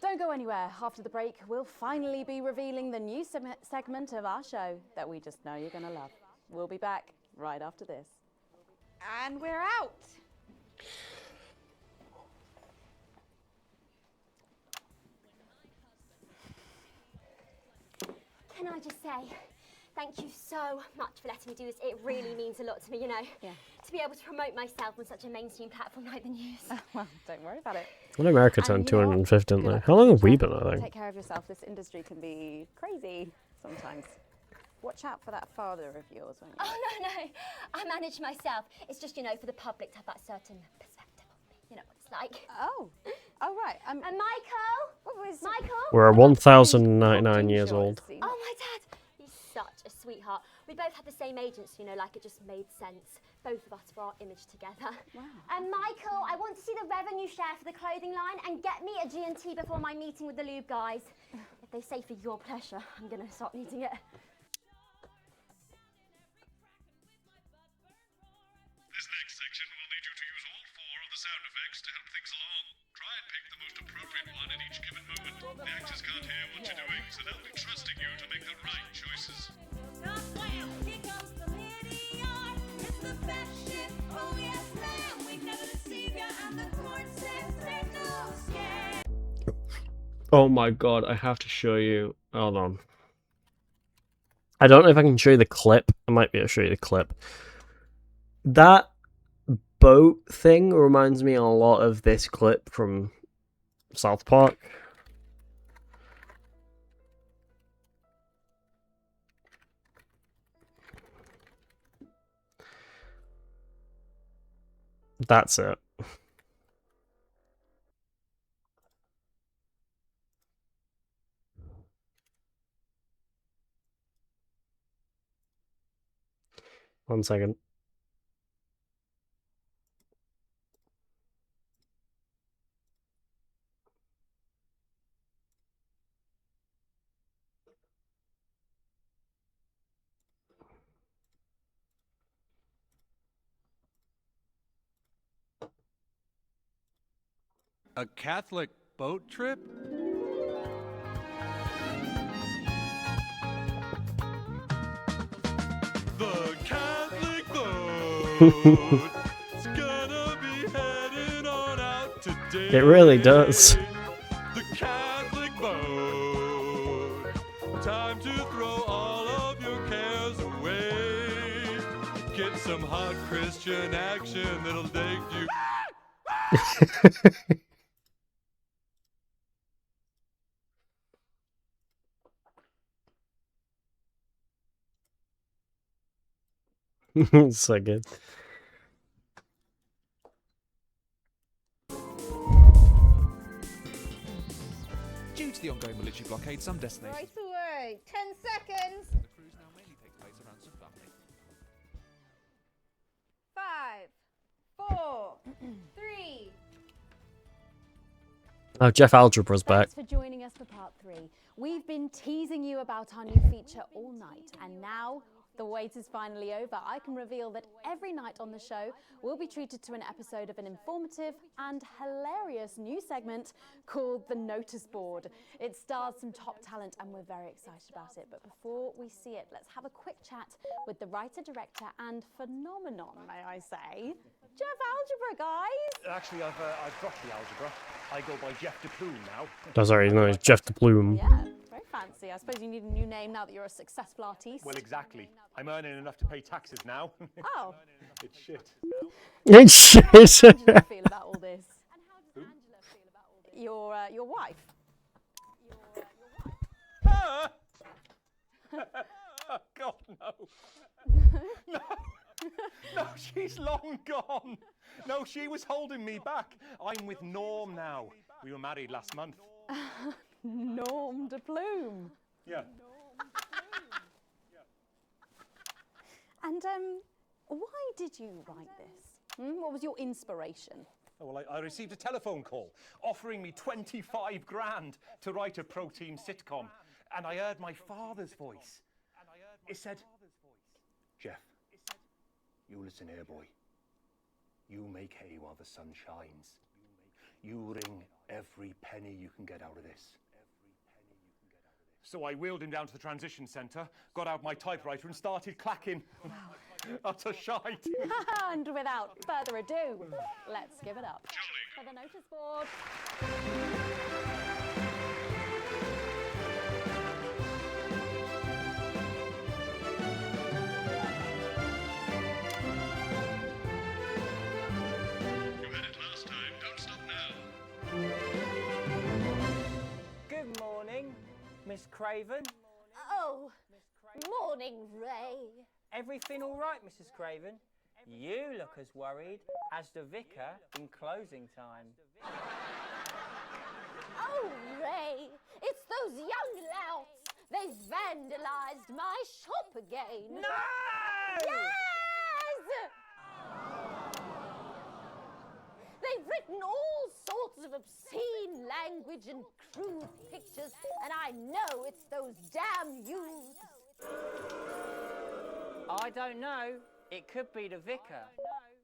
don't go anywhere. After the break, we'll finally be revealing the new segment of our show that we just know you're going to love. We'll be back right after this. And we're out. Can I just say, thank you so much for letting me do this. It really means a lot to me, you know. Yeah. To be able to promote myself on such a mainstream platform like the news. Well, don't worry about it. Well, America turned 250, didn't they? How long have we been, I think? Take care of yourself. This industry can be crazy sometimes. Watch out for that father of yours, won't you? Oh, no. I manage myself. It's just, you know, for the public to have that certain perspective of me. You know what it's like. Oh, right. And Michael? Michael? We're 1,099 years old. Oh, my dad. He's such a sweetheart. We both had the same agents, you know, like it just made sense. Both of us for our image together. Wow. And Michael, I want to see the revenue share for the clothing line and get me a G&T before my meeting with the lube guys. If they say for your pleasure, I'm going to start needing it. This next section will need you to use all 4 of the sound effects to help things along. Try and pick the most appropriate one at each given moment. The actors can't hear what you're doing, so they'll be trusting you to make the right choices. Oh my god, I have to show you. Hold on. I don't know if I can show you the clip. I might be able to show you the clip. That boat thing reminds me a lot of this clip from South Park. That's it. One second. A Catholic boat trip? The Catholic boat. It's gonna be heading on out today. It really does. The Catholic boat. Time to throw all of your cares away. Get some hot Christian action that'll take you. So good. Due to the ongoing military blockade, some destinations. Right away. 10 seconds. The cruise now mainly takes place around Sudbury. 5, 4, 3. Oh, Jeff Algebra's back. Thanks for joining us for part 3. We've been teasing you about our new feature all night, and now the wait is finally over. I can reveal that every night on the show, we'll be treated to an episode of an informative and hilarious new segment called The Notice Board. It stars some top talent, and we're very excited about it. But before we see it, let's have a quick chat with the writer, director, and phenomenon, may I say, Jeff Algebra, guys. Actually, I've dropped the algebra. I go by Jeff DePlume now. Oh, sorry, no, it's Jeff DePlume. Yeah, very fancy. I suppose you need a new name now that you're a successful artiste. Well, exactly. I'm earning enough to pay taxes now. Oh. It's shit. It's shit. How does Angela feel about all this? Your wife. Ah! Oh, God, no. No. No, she's long gone. No, she was holding me back. I'm with Norm now. We were married last month. Norm de Plume. Yeah. And why did you write this? What was your inspiration? Oh, well, I received a telephone call offering me 25 grand to write a pro-team sitcom. And I heard my father's voice. It said, Jeff, you listen here, boy. You make hay while the sun shines. You wring every penny you can get out of this. So I wheeled him down to the transition centre, got out my typewriter and started clacking. Wow. Utter shite. And without further ado, let's give it up for the notice board. You had it last time. Don't stop now. Good morning, Miss Craven. Oh, morning, Ray. Everything all right, Mrs. Craven? You look as worried as the vicar in closing time. Oh, Ray, it's those young louts. They've vandalised my shop again. No! Yes! They've written all sorts of obscene language and crude pictures, and I know it's those damn youths. I don't know. It could be the vicar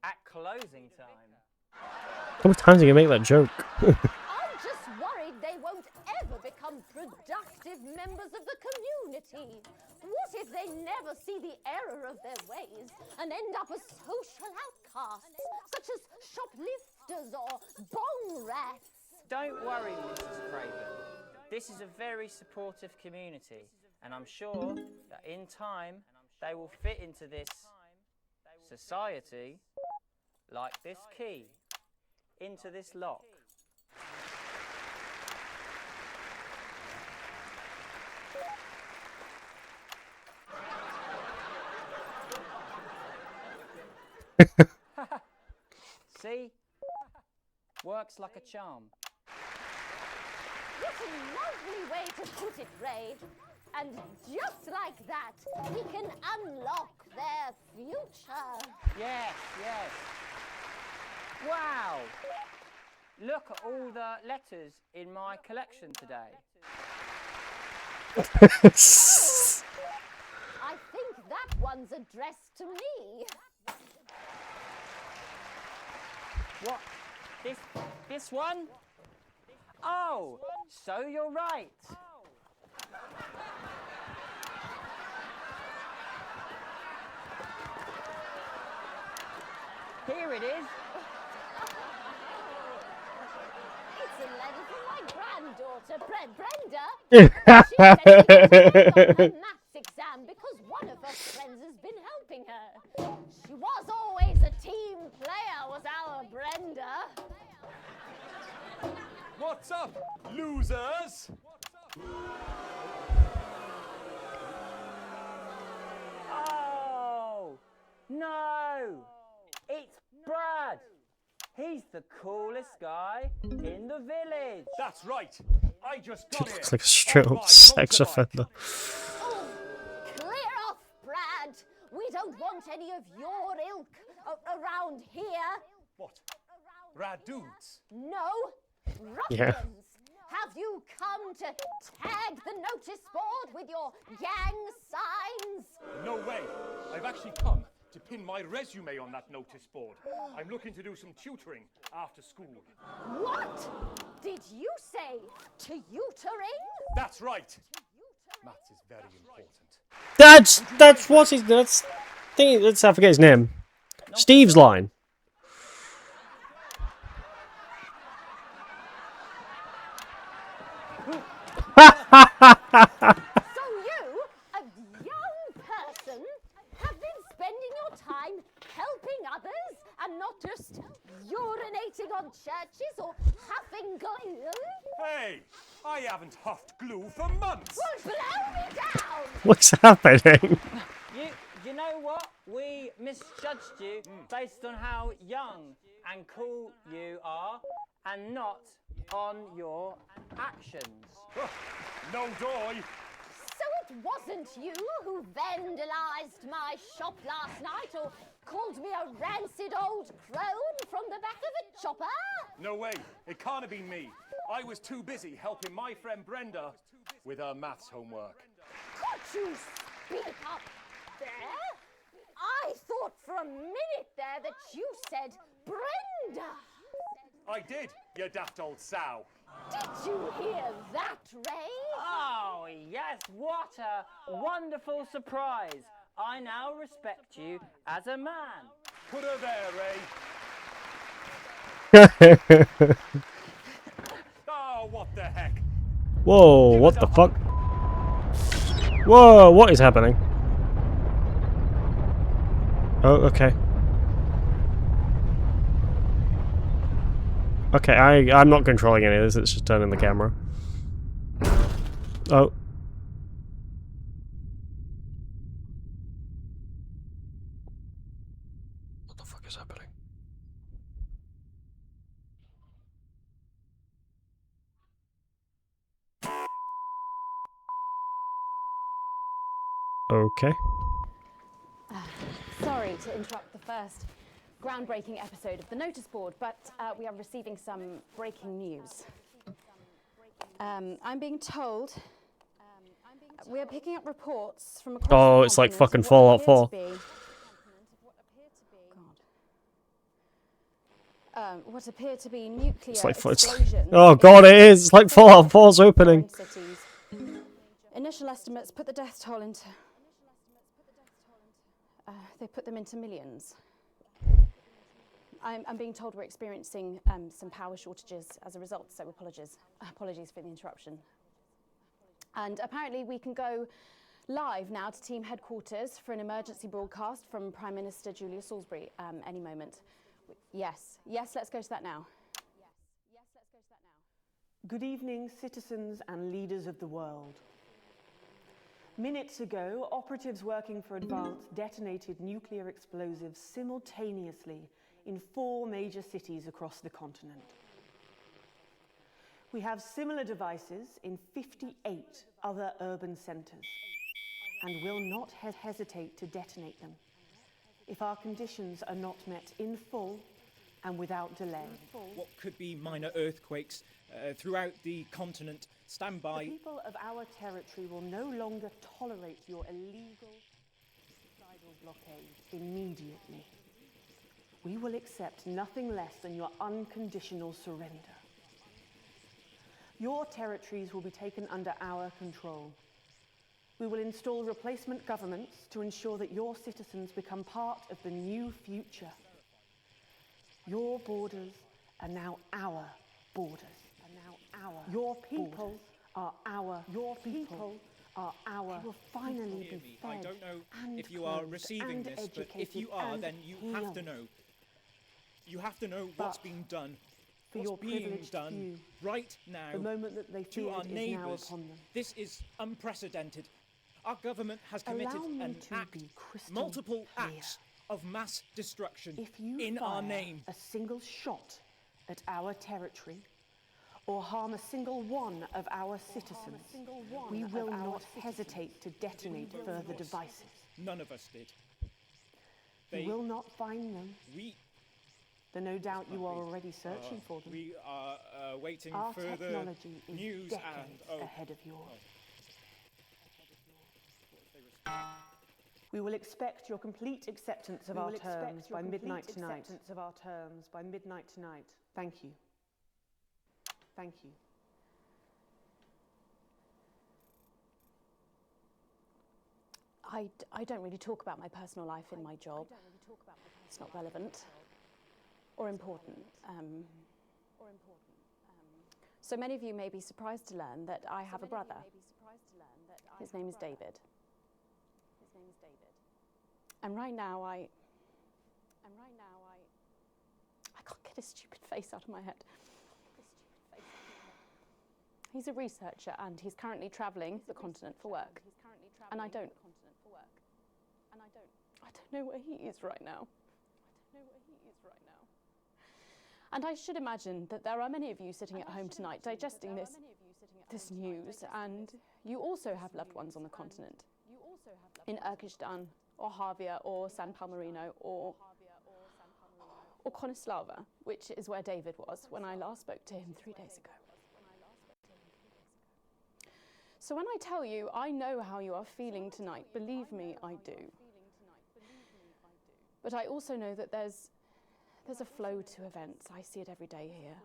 at closing time. How many times are you going to make that joke? I'm just worried they won't ever become productive members of the community. What if they never see the error of their ways and end up as social outcasts, such as shoplifters or bong rats? Don't worry, Mrs. Craven. This is a very supportive community, and I'm sure that in time they will fit into this society like this key into this lock. See? Works like a charm. What a lovely way to put it, Ray. And just like that, we can unlock their future. Yes, yes. Wow! Look at all the letters in my collection today. I think that one's addressed to me. What? This one? Oh, so you're right. Here it is. It's a letter from my granddaughter, Brenda. She said she got her maths exam because one of her friends has been helping her. She was always a team player, was our Brenda. What's up, losers? Oh, no. It's Brad. He's the coolest guy in the village. That's right. I just got here. Looks like a straight up sex offender. Oh, clear off, Brad. We don't want any of your ilk around here. What? Rad dudes? No, ruffians. Yeah. Have you come to tag the notice board with your gang signs? No way. I've actually come to pin my resume on that notice board. I'm looking to do some tutoring after school. What did you say? Tutoring? That's right. Maths is very important. That's what's his. That's. I forget his name. Steve's line. So you, a young person, have been spending your time helping others and not just urinating on churches or huffing glue? Hey, I haven't huffed glue for months. Well, blow me down! What's happening? You know what? We misjudged you based on how young and cool you are and not on your actions. No doy. So it wasn't you who vandalised my shop last night or called me a rancid old crone from the back of a chopper? No way. It can't have been me. I was too busy helping my friend Brenda with her maths homework. Could you speak up there? I thought for a minute there that you said Brenda. I did, you daft old sow. Did you hear that, Ray? Oh, yes, what a wonderful surprise. I now respect you as a man. Put her there, Ray. Oh, what the heck? Whoa, what the fuck? Whoa, what is happening? Oh, okay. Okay, I'm not controlling any of this, it's just turning the camera. Oh. What the fuck is happening? Okay. Sorry to interrupt the first groundbreaking episode of the notice board, but we are receiving some breaking news. I'm being told we are picking up reports from across Oh, the it's like continent fucking of what Fallout appear 4. to be- what appear to be nuclear It's like explosions. oh god, it is! It's like Fallout 4's opening. Cities. Initial estimates put the death toll into. They put them into millions. I'm being told we're experiencing some power shortages as a result, so apologies for the interruption. And apparently we can go live now to team headquarters for an emergency broadcast from Prime Minister Julia Salisbury any moment. Yes, let's go to that now. Good evening, citizens and leaders of the world. Minutes ago, operatives working for Advance detonated nuclear explosives simultaneously in 4 major cities across the continent. We have similar devices in 58 other urban centres and will not hesitate to detonate them if our conditions are not met in full and without delay. What could be minor earthquakes throughout the continent. Stand by. The people of our territory will no longer tolerate your illegal suicidal blockade immediately. We will accept nothing less than your unconditional surrender. Your territories will be taken under our control. We will install replacement governments to ensure that your citizens become part of the new future. Your borders are now our borders. Your people are our. Your people are our. They will finally be fed. I don't know and if you are clothed receiving and this, but if educated you are, and then you have to healed. know. You have to know what's But being done. for What's your being privileged done few, right now the moment that they to feared our is now neighbours. upon them. This is unprecedented. Our government has Allow committed me an to act, be crystal multiple clear. acts of mass destruction If you in fire our name. a single shot at our territory, or harm a single one of our citizens, we will not hesitate to detonate further devices. None of us did. You will not find them. We Though no doubt you are already searching for them. We are waiting Our further technology is news decades and ahead of yours. We will expect your complete acceptance of our terms by midnight tonight. Thank you. Thank you. I don't really talk about my personal life in my job. It's not relevant or important. So many of you may be surprised to learn that I have a brother. His name is David. And right now I can't get his stupid face out of my head. He's a researcher and he's currently travelling the continent for work. And I don't know where he is right now. And I should imagine that there are many of you sitting at home tonight digesting this news, and you also have loved ones on the continent. In Urkistan, or Havia, or San Palmerino, or Konislava, which is where David was when I last spoke to him 3 days ago. So when I tell you I know how you are feeling tonight, believe me, I do. But I also know that there's a flow to events. I see it every day here.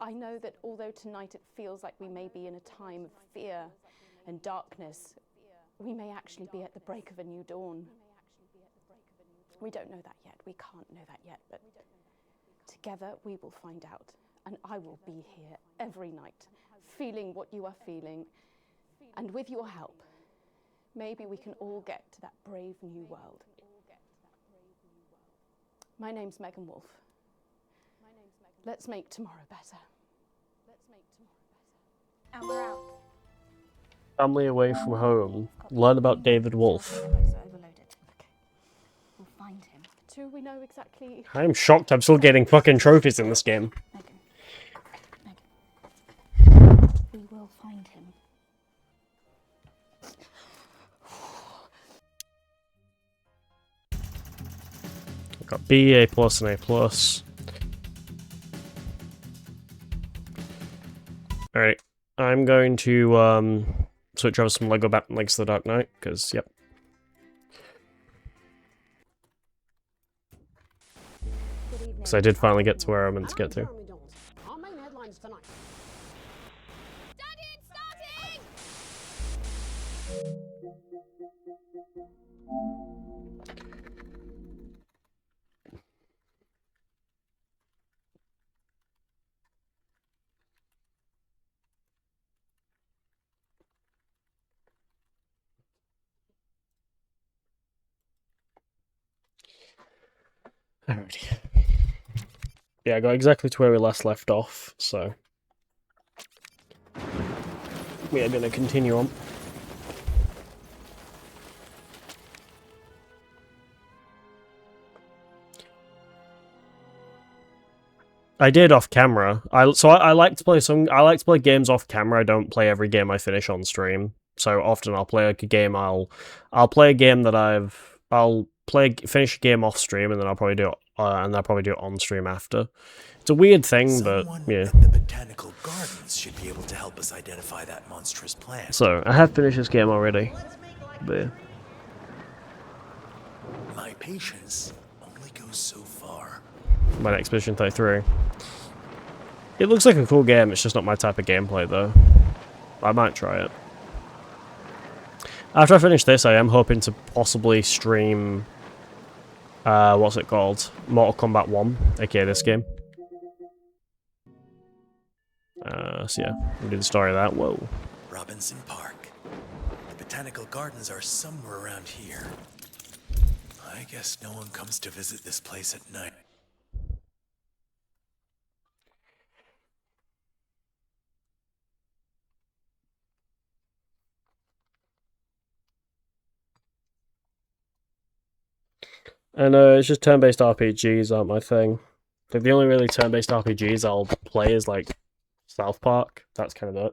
I know that although tonight it feels like we may be in a time of fear and darkness, we may actually be at the break of a new dawn. We don't know that yet. We can't know that yet, but together we will find out. And I will be here every night, feeling what you are feeling. And with your help, maybe we can all get to that brave new world. My name's Megan Wolf. Let's make tomorrow better. And we're out. Family away from home. Learn about David Wolf. We'll find him. Do we know exactly? I'm shocked I'm still getting fucking trophies in this game. We will find him. I've got B, A+, and A+. Alright, I'm going to switch over some Lego Batman Legacy of the Dark Knight, because, yep. Because I did finally get to where I meant to get to. Our main headlines tonight. Alrighty. Yeah, I got exactly to where we last left off, so we are going to continue on. I did off camera. I like to play games off camera. I don't play every game I finish on stream. So often I'll play like a game. I'll play a game that I'll finish a game off stream, and then I'll probably do it on stream after. It's a weird thing, but yeah. The botanical gardens should be able to help us identify that monstrous plant. So I have finished this game already, but yeah. My patience only goes so far. My next Expedition 33. It looks like a cool game. It's just not my type of gameplay, though. I might try it. After I finish this, I am hoping to possibly stream. What's it called? Mortal Kombat 1, aka this game. So yeah, we'll do the story of that. Whoa. Robinson Park. The botanical gardens are somewhere around here. I guess no one comes to visit this place at night. And it's just turn-based RPGs aren't my thing. Like, the only really turn-based RPGs I'll play is like South Park. That's kind of it.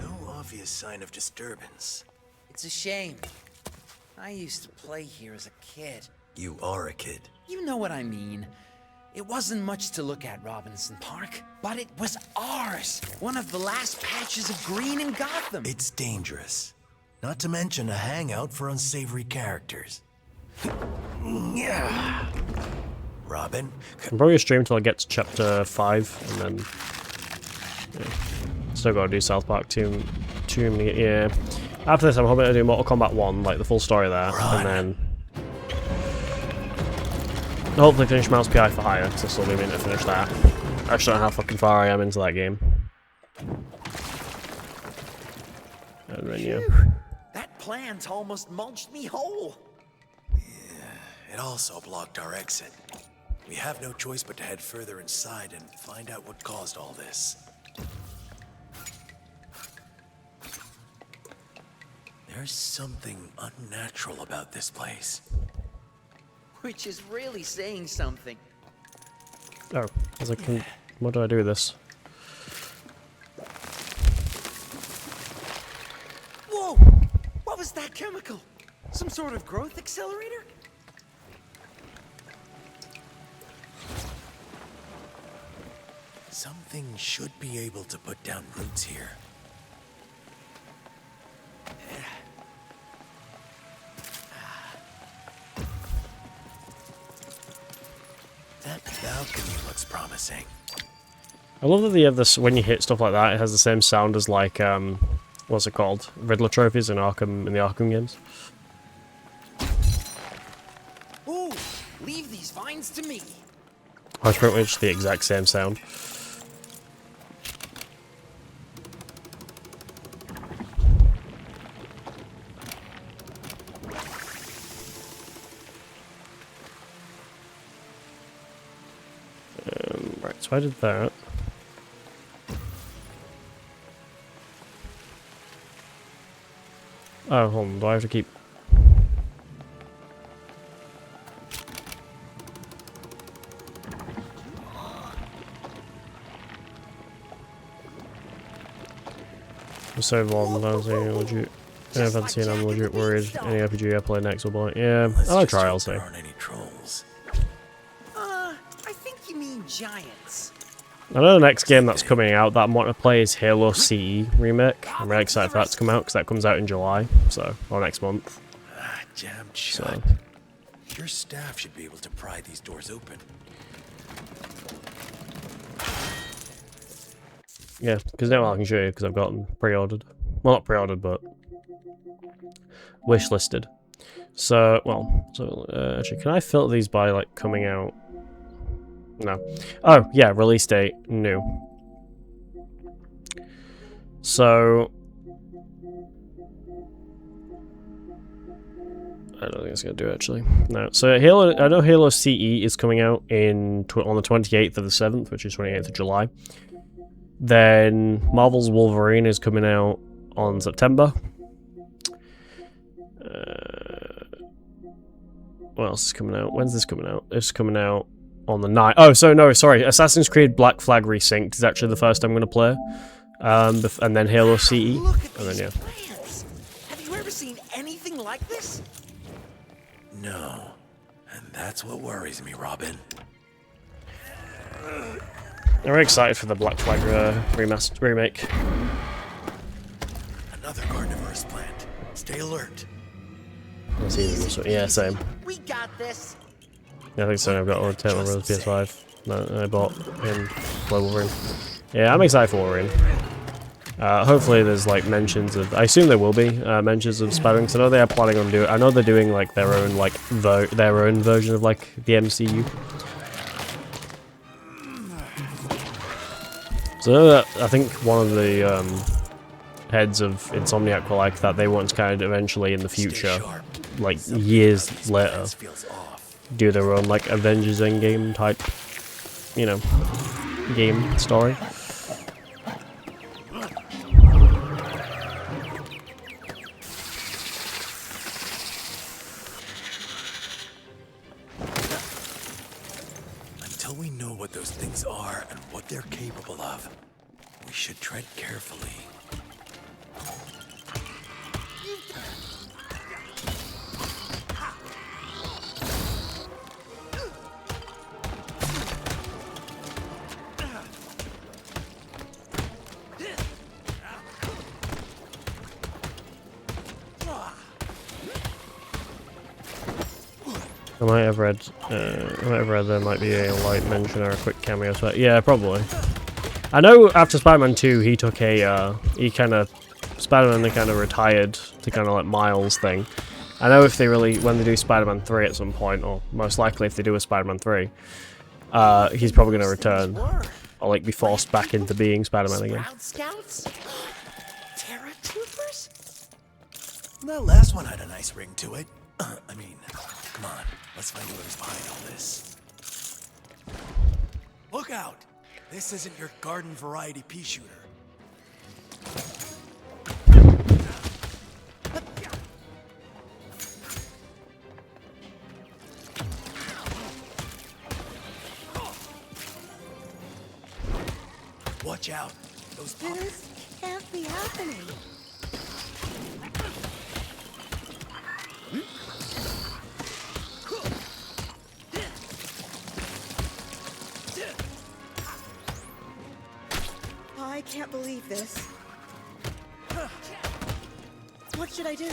No obvious sign of disturbance. It's a shame. I used to play here as a kid. You are a kid. You know what I mean. It wasn't much to look at, Robinson Park, but it was ours. One of the last patches of green in Gotham. It's dangerous. Not to mention a hangout for unsavory characters. Yeah. Robin? I'm probably gonna stream till I get to chapter 5, and then yeah. Still gotta do South Park too many. Yeah. After this, I'm hoping to do Mortal Kombat 1, like the full story there, and then hopefully finish Mouse PI for Hire, because I still do mean to finish that. I just don't know how fucking far I am into that game. And then yeah. That plant almost mulched me whole. It also blocked our exit. We have no choice but to head further inside and find out what caused all this. There's something unnatural about this place. Which is really saying something. Oh, I was like, what do I do with this? Whoa! What was that chemical? Some sort of growth accelerator? Something should be able to put down roots here. That balcony looks promising. I love that they have this, when you hit stuff like that, it has the same sound as like, what's it called? Riddler trophies in the Arkham games. Ooh, leave these vines to me. It's pretty much the exact same sound. Right, so I did that. Oh, hold on, do I have to keep... So long, I was legit. If I'd seen, I'm legit worried. Any RPG I play next will buy. Yeah, I like try, I'll say. I think you mean giants. I know the next game that's coming out that I want to play is Halo CE Remake. I'm really excited for that to come out because that comes out in July, so, or next month. Jammed shut. Your staff should be able to pry these doors open. Yeah, because now I can show you because I've got them pre-ordered. Well, not pre-ordered, but wish-listed. So, well, actually, can I filter these by, like, coming out? No. Oh, yeah, release date, new. So, I don't think it's going to do it, actually. No. So, Halo, I know Halo CE is coming out on the 28th of the 7th, which is 28th of July. Then Marvel's Wolverine is coming out on September. What else is coming out? When's this coming out? It's coming out on the 9th. Oh, so no, sorry. Assassin's Creed Black Flag Resynced is actually the first I'm going to play. And then Halo CE. And then, yeah. Plans. Have you ever seen anything like this? No. And that's what worries me, Robin. I'm very excited for the Black Flag remake. Another carnivorous plant. Stay alert. Yeah, same. We got this. Yeah, I think so. I've got all the Taylor Rose PS5 that I bought in Wolverine. Yeah, I'm excited for Wolverine. Hopefully there's like mentions of, I assume there will be mentions of Spider-Man, because I know they are planning on doing, I know they're doing like their own like their own version of like the MCU. So I think one of the heads of Insomniac were like that they want to kind of eventually in the future, like years later, do their own like Avengers Endgame type, you know, game story. Until we know what those things are and what they're capable of, we should tread carefully. I might have read there might be a light mention or a quick cameo. So yeah, probably. I know after Spider-Man 2, he took a Spider-Man kind of retired to kind of like Miles thing. I know if they when they do Spider-Man 3 at some point, or most likely if they do a Spider-Man 3, he's probably going to return or like be forced back into being Spider-Man again. Scouts? Terra Troopers? That last one had a nice ring to it. I mean, come on. Let's find out who's behind all this. Look out! This isn't your garden variety pea shooter. Watch out! Those This can't be happening. I can't believe this. What should I do?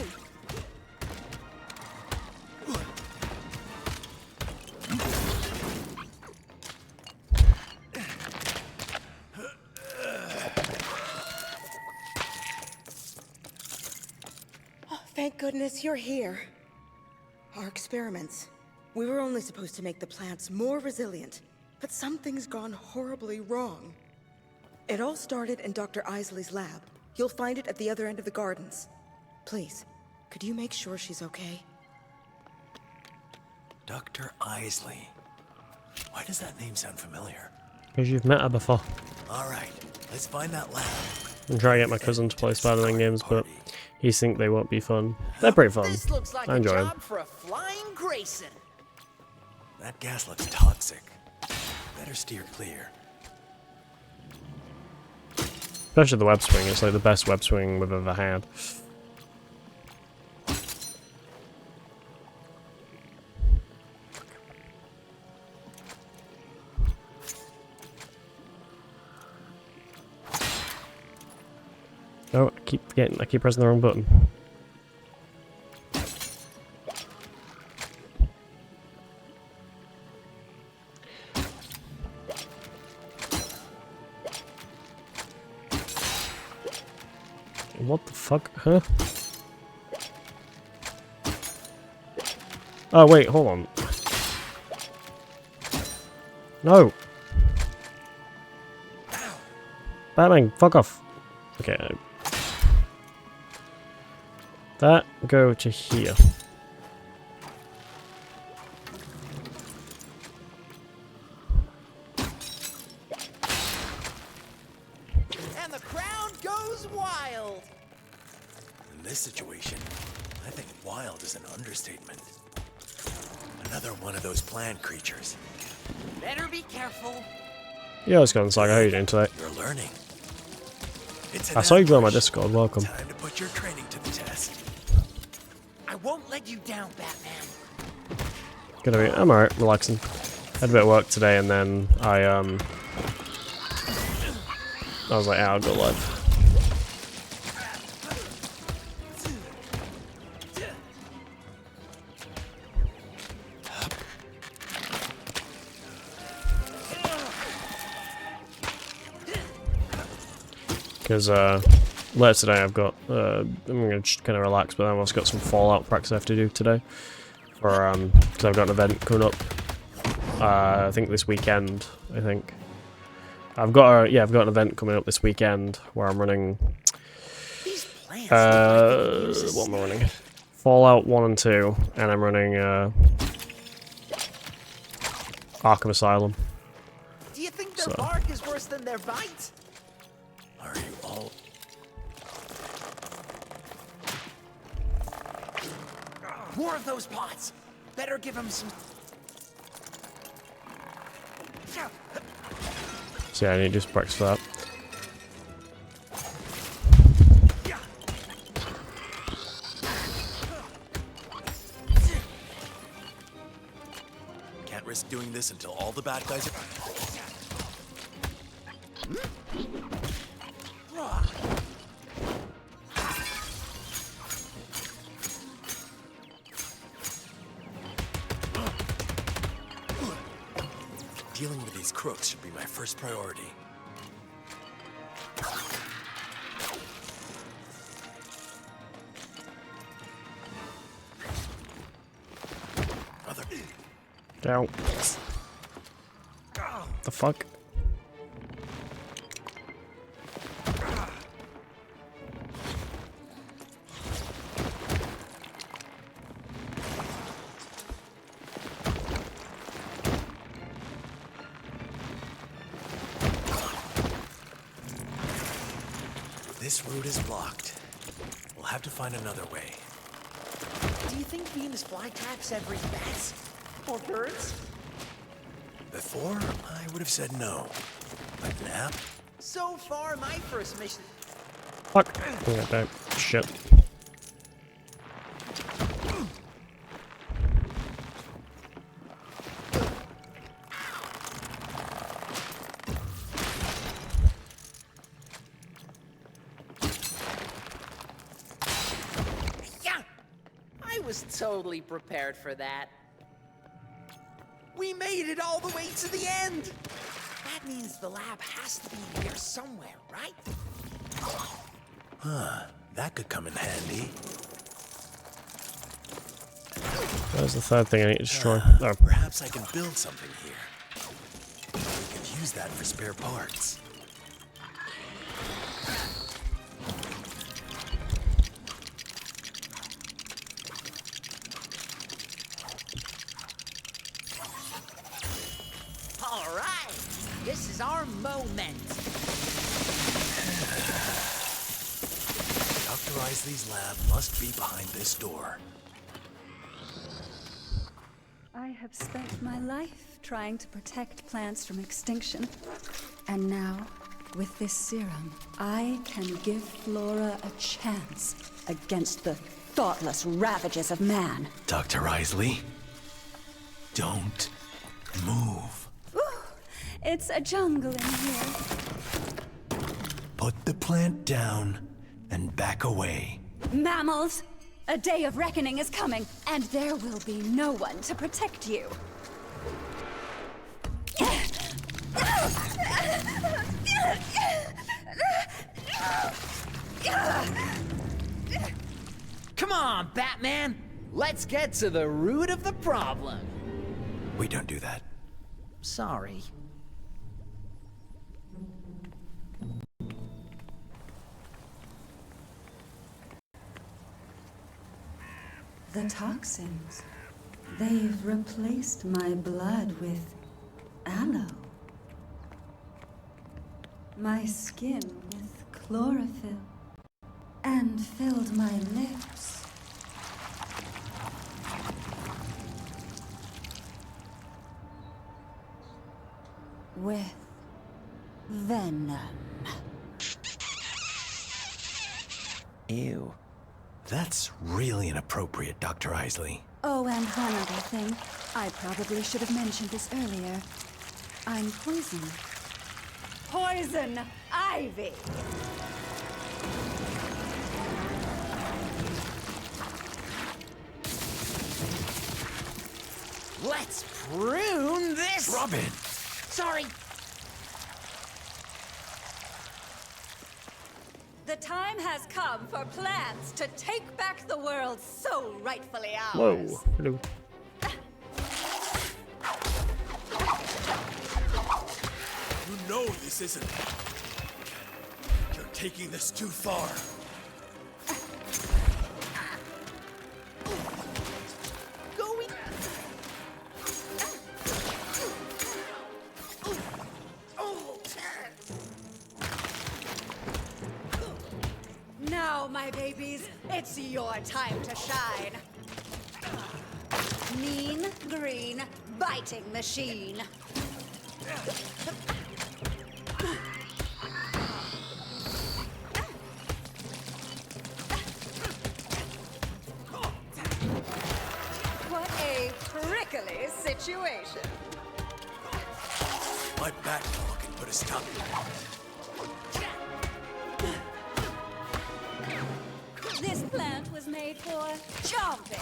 Thank goodness you're here. Our experiments. We were only supposed to make the plants more resilient, but something's gone horribly wrong. It all started in Dr. Isley's lab. You'll find it at the other end of the gardens. Please, could you make sure she's okay? Dr. Isley. Why does that name sound familiar? Because you've met her before. Alright, let's find that lab. I'm trying to get my cousin to play Spider-Man games, but he thinks they won't be fun. They're pretty fun. This looks like I enjoy a them. job for a flying Grayson. That gas looks toxic. Better steer clear. Especially the web swing. It's like the best web swing we've ever had. Oh, I keep pressing the wrong button. What the fuck? Huh? Oh wait, hold on. No! Batman, fuck off. Okay. That go to here. And the crowd goes wild. In this situation, I think wild is an understatement. Another one of those plant creatures. Better be careful. Yeah, let's go inside. How are you doing today? You're learning. It's I saw you join my Discord. Welcome. time to put your training to the test. I won't let you down, Batman. I'm alright, relaxing. Had a bit of work today, and then I was like, I'll go live. Because later today I've got, I'm going to just kind of relax, but I've also got some Fallout practice I have to do today. For, because I've got an event coming up, I think this weekend, I've got an event coming up this weekend where I'm running, what am I running? Fallout 1 and 2, and I'm running, Arkham Asylum. Do you think their bark is worse than their bite? Are you all... More of those pots. Better give them some... So yeah, I need to just practice for that. Can't risk doing this until all the bad guys are... Dealing with these crooks should be my first priority. Ow. The fuck? This route is blocked. We'll have to find another way. Do you think Venus flytraps ever eat bats? Or birds? Before, I would have said no. But now... So far, my first mission... Fuck. Yeah, don't. Shit. Yeah! I was totally prepared for that. We made it all the way to the end! That means the lab has to be here somewhere, right? Huh. That could come in handy. Where's the third thing I need to destroy? Oh. Perhaps I can build something here. We could use that for spare parts. All right, this is our moment. Dr. Isley's lab must be behind this door. I have spent my life trying to protect plants from extinction. And now, with this serum, I can give Flora a chance against the thoughtless ravages of man. Dr. Isley, don't move. Ooh, it's a jungle in here. Put the plant down and back away. Mammals! A day of reckoning is coming, and there will be no one to protect you. Come on, Batman! Let's get to the root of the problem. We don't do that. Sorry. The toxins. They've replaced my blood with aloe. My skin with chlorophyll. And filled my lips with venom. Ew. That's really inappropriate, Dr. Isley. Oh, and one other thing. I probably should have mentioned this earlier. I'm poison. Poison ivy! Let's prune this! Robin! Sorry! The time has come for plants to take back the world so rightfully ours. Whoa. Hello. You know this isn't. You're taking this too far. Going. Now, my babies, it's your time to shine. Mean, green, biting machine. What a prickly situation. My Batmobile can put a stop to it. This plant was made for chomping.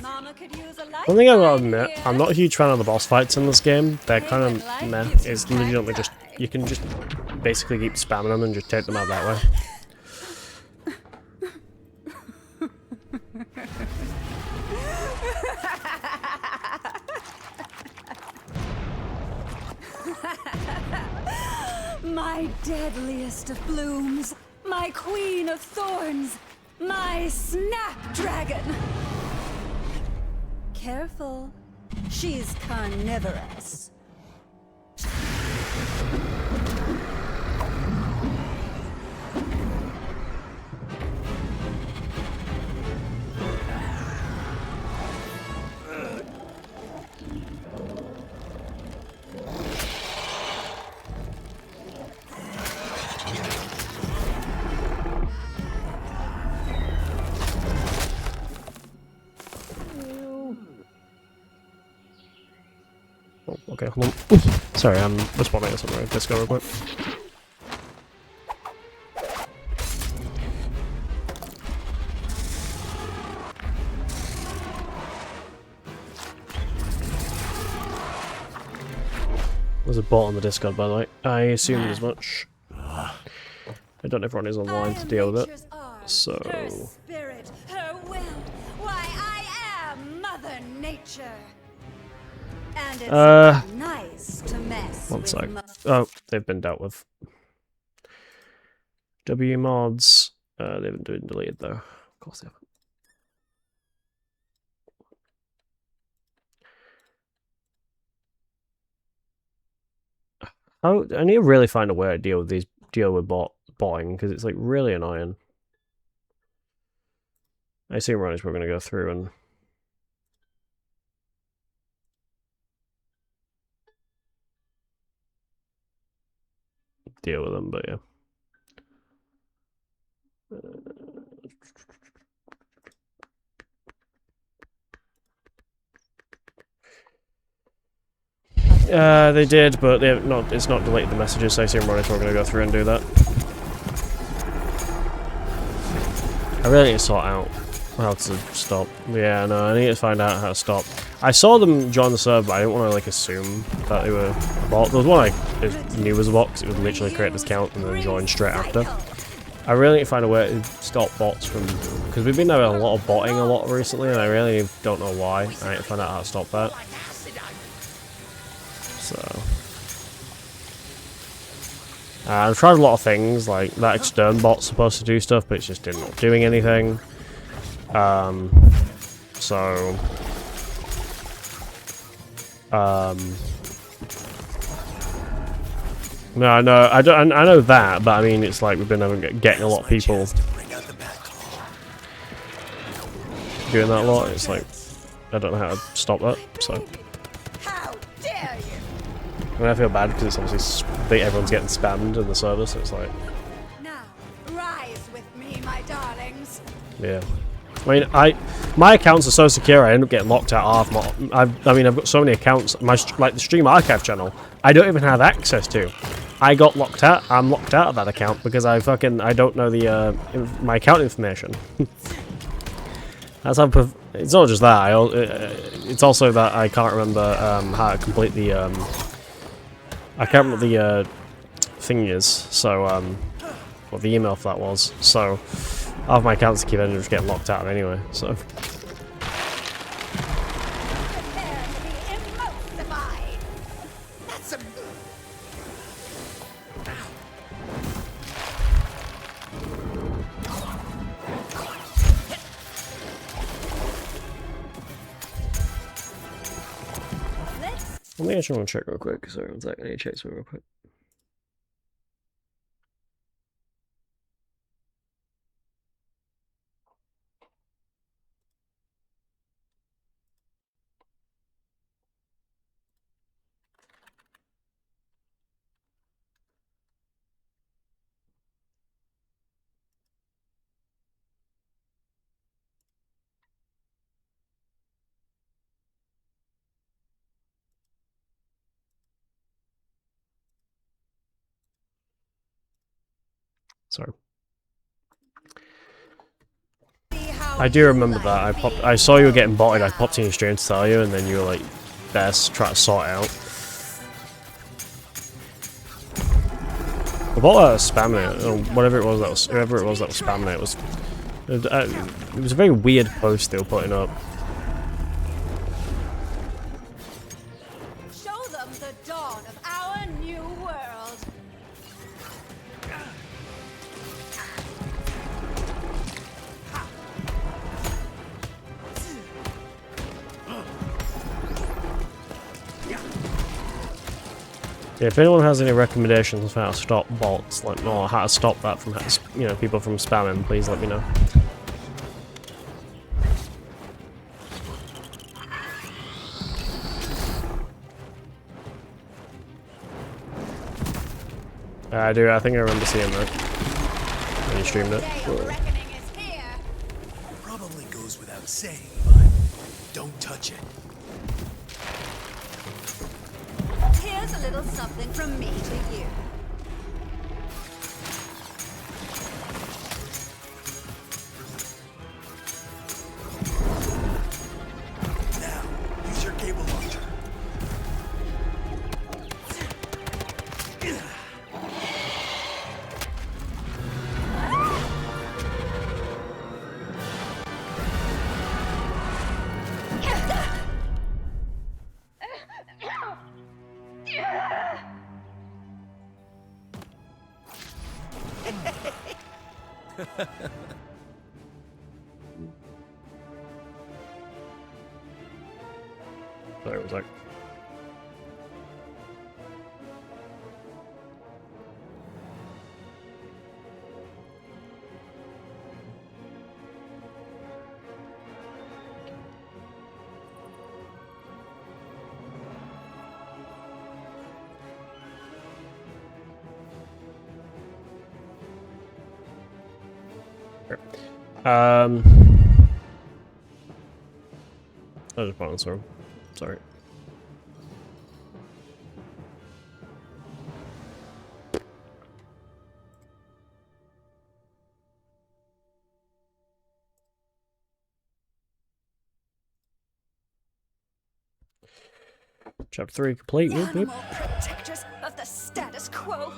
Mama could use a light. One thing I've got to admit, I'm not a huge fan of the boss fights in this game. They're kind of meh. It's legitimately just, you can just basically keep spamming them and just take them out that way. My deadliest of blooms, my queen of thorns, my snapdragon. Careful, she's carnivorous. Oh, okay, hold on. Ooh, sorry, I'm responding to something with Disco real quick. There's a bot on the Discord, by the way. I assumed as much. I don't know if everyone is online to deal with it. So Her spirit, her will. Why, I am Mother Nature. And it's nice to mess one with sec. Oh, they've been dealt with. W mods. They've been deleted though. Of course they haven't. Oh, I need to really find a way to deal with botting because it's like really annoying. I assume we're going to go through and deal with them, but yeah. They did, but they're not. It's not deleted the messages, so I assume we're going to go through and do that. I really need to sort out how to stop. Yeah, no, I need to find out how to stop. I saw them join the server, but I didn't want to like assume that they were a bot. There was one I knew was a bot because it would literally create this account and then join straight after. I really need to find a way to stop bots from, because we've been having a lot of botting a lot recently, and I really don't know why. I need to find out how to stop that. So I've tried a lot of things, like that extern bot's supposed to do stuff, but it's just not doing anything. No, I know that, but I mean, it's like we've been getting a lot of people doing that a lot. It's like I don't know how to stop that. So I mean, I feel bad because it's obviously everyone's getting spammed in the server, so it's like. Now, rise with me, my darlings. Yeah. I mean, my accounts are so secure. I end up getting locked out half. I've got so many accounts. Like the Stream Archive channel, I don't even have access to. I got locked out. I'm locked out of that account because I don't know the my account information. That's how. It's not just that. It's also that I can't remember how to complete the. I can't remember the thing is. So what the email for that was. So. Half my accounts keep ending up just getting locked out anyway, so. Let me actually want to check real quick. Sorry, one second. I need to check something real quick. Sorry. I do remember that. I saw you were getting botted. I popped in your stream to tell you, and then you were like, "Best try to sort it out." The bot that was spamming it, or whatever it was that was, whoever it was that was spamming it, it was a very weird post they were putting up. Show them the dawn of our new world. Yeah, if anyone has any recommendations for how to stop bots, like, or how to stop that from, people from spamming, please let me know. I do. I think I remember seeing that when you streamed it. Probably goes without saying, but don't touch it. Here's a little something from me to you. Now, use your cable launcher. Sorry, was like. I just put on this room. Sorry. Chapter 3 complete. Yep, yep. Animal protectors of the status quo.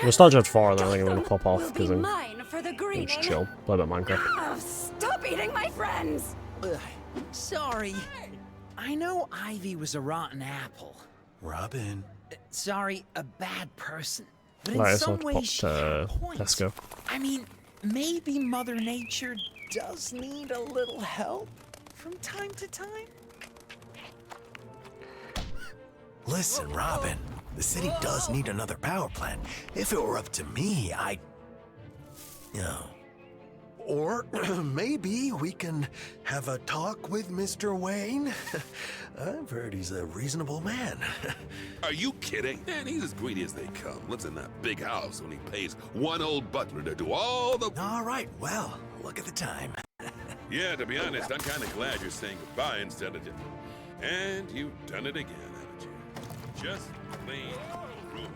We'll start chapter 4 and then I think I'm gonna pop off Will because be I'm mine for the greening. just chill. Play a bit of Minecraft. Oh, stop eating my friends. Sorry. I know Ivy was a rotten apple. Robin. Sorry, a bad person. But Right, in so some I'll pop ways, she had to points. Tesco. I mean, maybe Mother Nature does need a little help from time to time. Listen, Robin. The city does need another power plant. If it were up to me, I'd... Or maybe we can have a talk with Mr. Wayne. I've heard he's a reasonable man. Are you kidding? Man, he's as greedy as they come. Lives in that big house when he pays one old butler to do all the... All right, well, look at the time. Yeah, to be honest, I'm kind of glad you're saying goodbye instead of... And you've done it again, haven't you? Just plain rude.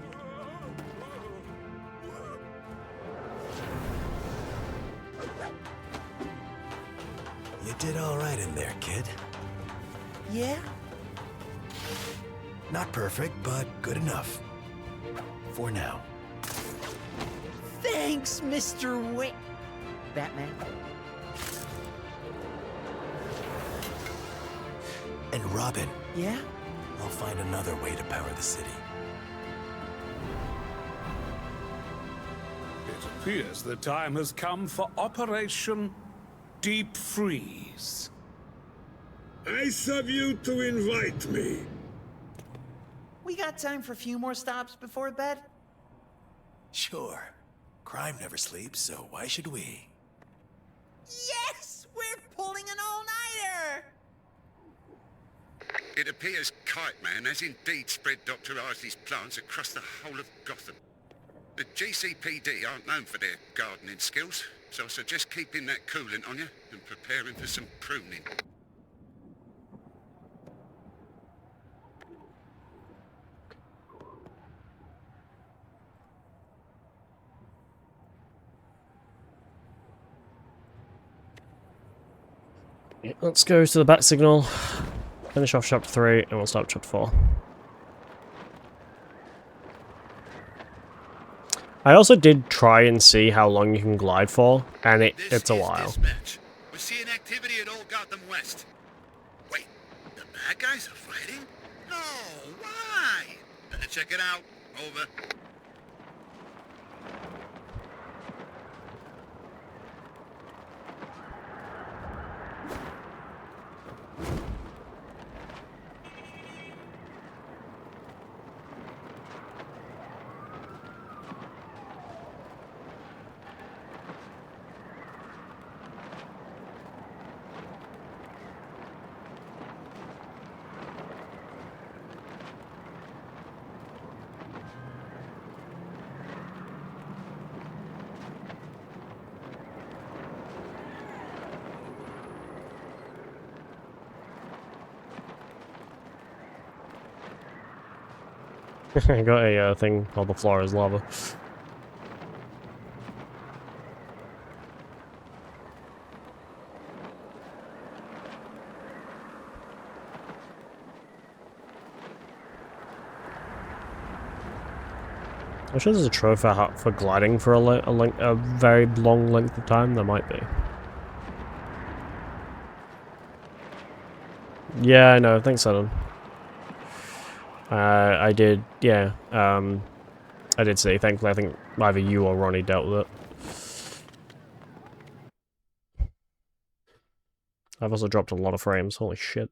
You did all right in there, kid. Yeah? Not perfect, but good enough. For now. Thanks, Mr. Wayne. Batman? And Robin, Yeah? I'll find another way to power the city. It appears the time has come for Operation Deep Freeze. Nice of you to invite me. We got time for a few more stops before bed? Sure. Crime never sleeps, so why should we? Yes! We're pulling an all-nighter! It appears Kite Man has indeed spread Dr. Isley's plants across the whole of Gotham. The GCPD aren't known for their gardening skills, so I suggest keeping that coolant on you and preparing for some pruning. Let's go to the bat signal, finish off chapter 3, and we'll start chapter 4. I also did try and see how long you can glide for, and it's a while. Dispatch. We're seeing activity at all Gotham West. Wait, the bad guys are fighting? No, why? Better check it out. Over. I got a thing called the floor is lava. I'm sure there's a trophy for gliding for a very long length of time. There might be. Yeah, I know. Thanks, Adam. I did, yeah. I did see. Thankfully, I think either you or Ronnie dealt with it. I've also dropped a lot of frames, holy shit.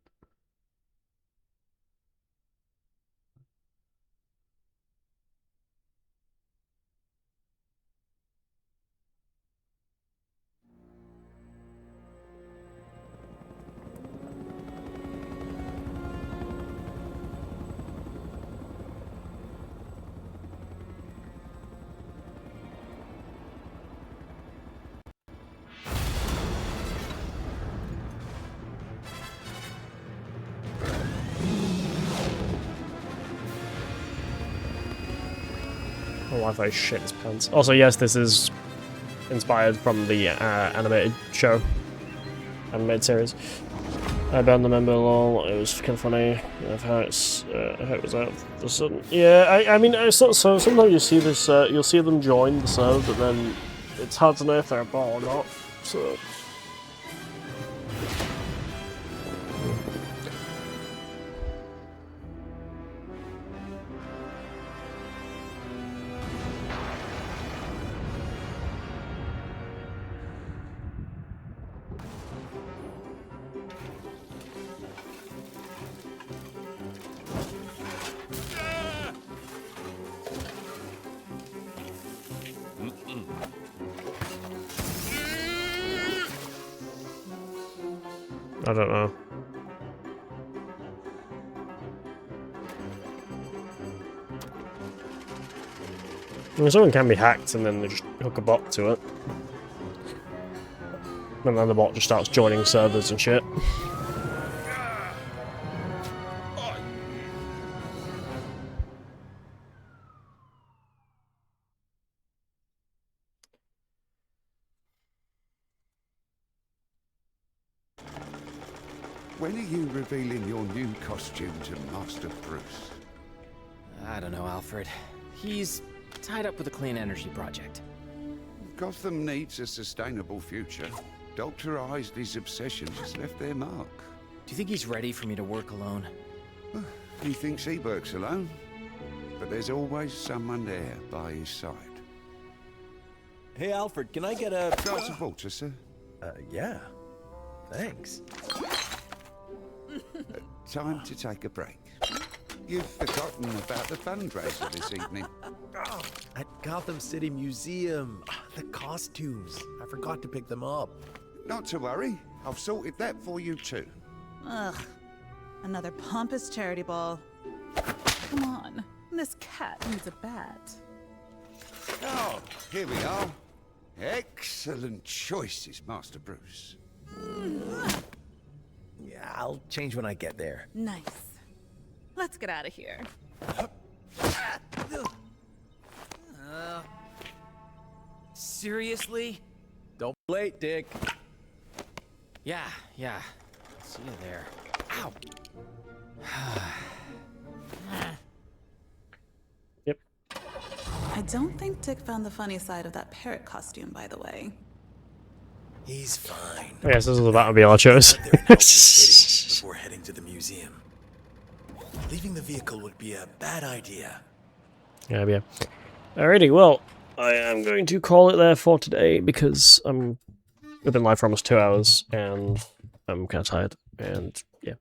My Wi-Fi shit his pants. Also, yes, this is inspired from the animated show, animated series. I banned the member lol. It was kind of funny of how it's how it was out of the sudden. Yeah, I mean, so sometimes you see this, you'll see them join the server, but then it's hard to know if they're a bot or not. So. I don't know. I mean, someone can be hacked and then they just hook a bot to it. And then the bot just starts joining servers and shit. When are you revealing your new costume to Master Bruce? I don't know, Alfred. He's tied up with a clean energy project. Gotham needs a sustainable future. Dr. Isley's obsession has left their mark. Do you think he's ready for me to work alone? He thinks he works alone, but there's always someone there by his side. Hey, Alfred, can I get a... Glass of water, sir? Yeah. Thanks. Time to take a break. You've forgotten about the fundraiser this evening. At Gotham City Museum. The costumes. I forgot to pick them up. Not to worry. I've sorted that for you too. Ugh. Another pompous charity ball. Come on. This cat needs a bat. Oh, here we are. Excellent choices, Master Bruce. Yeah, I'll change when I get there. Nice. Let's get out of here. Seriously? Don't be late, Dick. Yeah. See you there. Ow! Yep. I don't think Dick found the funny side of that parrot costume, by the way. He's fine. I guess this is the Batmobile I chose. Before heading to the museum. Leaving the vehicle would be a bad idea. Yeah. Alrighty, well, I am going to call it there for today because we've been live for almost 2 hours and I'm kind of tired. And yeah,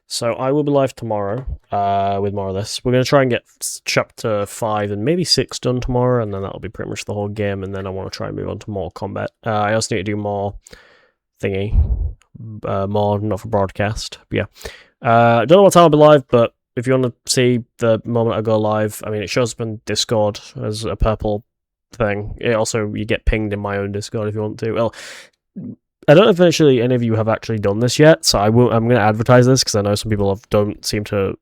so I will be live tomorrow with more of this. We're going to try and get chapter 5 and maybe 6 done tomorrow, and then that'll be pretty much the whole game. And then I want to try and move on to more combat. I also need to do more thingy, more not for broadcast. But yeah, I don't know what time I'll be live, but if you want to see the moment I go live, I mean, it shows up in Discord as a purple thing. It also, you get pinged in my own Discord if you want to. Well, I don't know if actually any of you have actually done this yet, so I'm going to advertise this because I know some people don't think some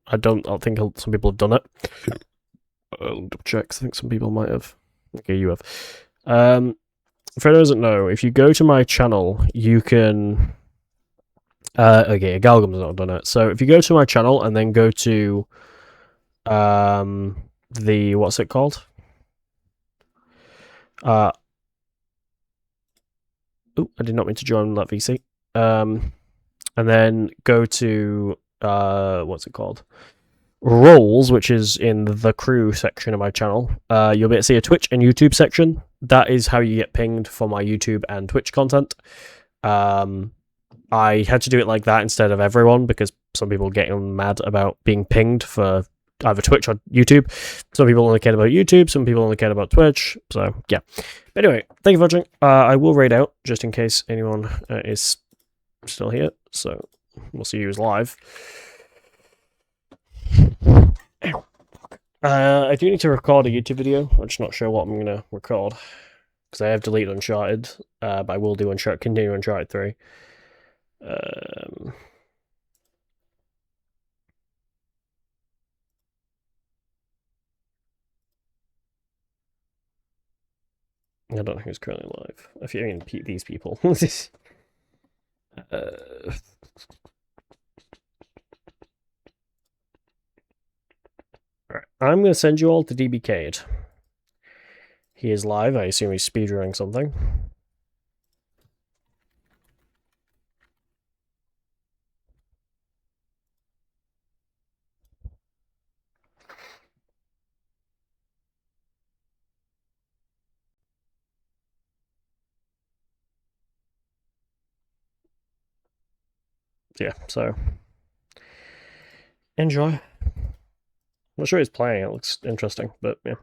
people have done it. I'll double check, 'cause I think some people might have. Okay, you have. For those that know, if you go to my channel, you can... okay, Galgum's not done it. So if you go to my channel and then go to the... what's it called? I did not mean to join that VC. And then go to what's it called? Roles, which is in the crew section of my channel. You'll be able to see a Twitch and YouTube section. That is how you get pinged for my YouTube and Twitch content. I had to do it like that instead of everyone because some people get mad about being pinged for either Twitch or YouTube. Some people only care about YouTube, some people only care about Twitch. So, yeah. But anyway, thank you for watching. I will raid out just in case anyone is still here. So, we'll see who's live. I do need to record a YouTube video. I'm just not sure what I'm going to record. Because I have deleted Uncharted. But I will do continue Uncharted 3. I don't know who's currently live. If you mean these people. Right, I'm going to send you all to DBK'd. He is live. I assume he's speedrunning something. Yeah, so enjoy. I'm not sure he's playing, it looks interesting, but yeah.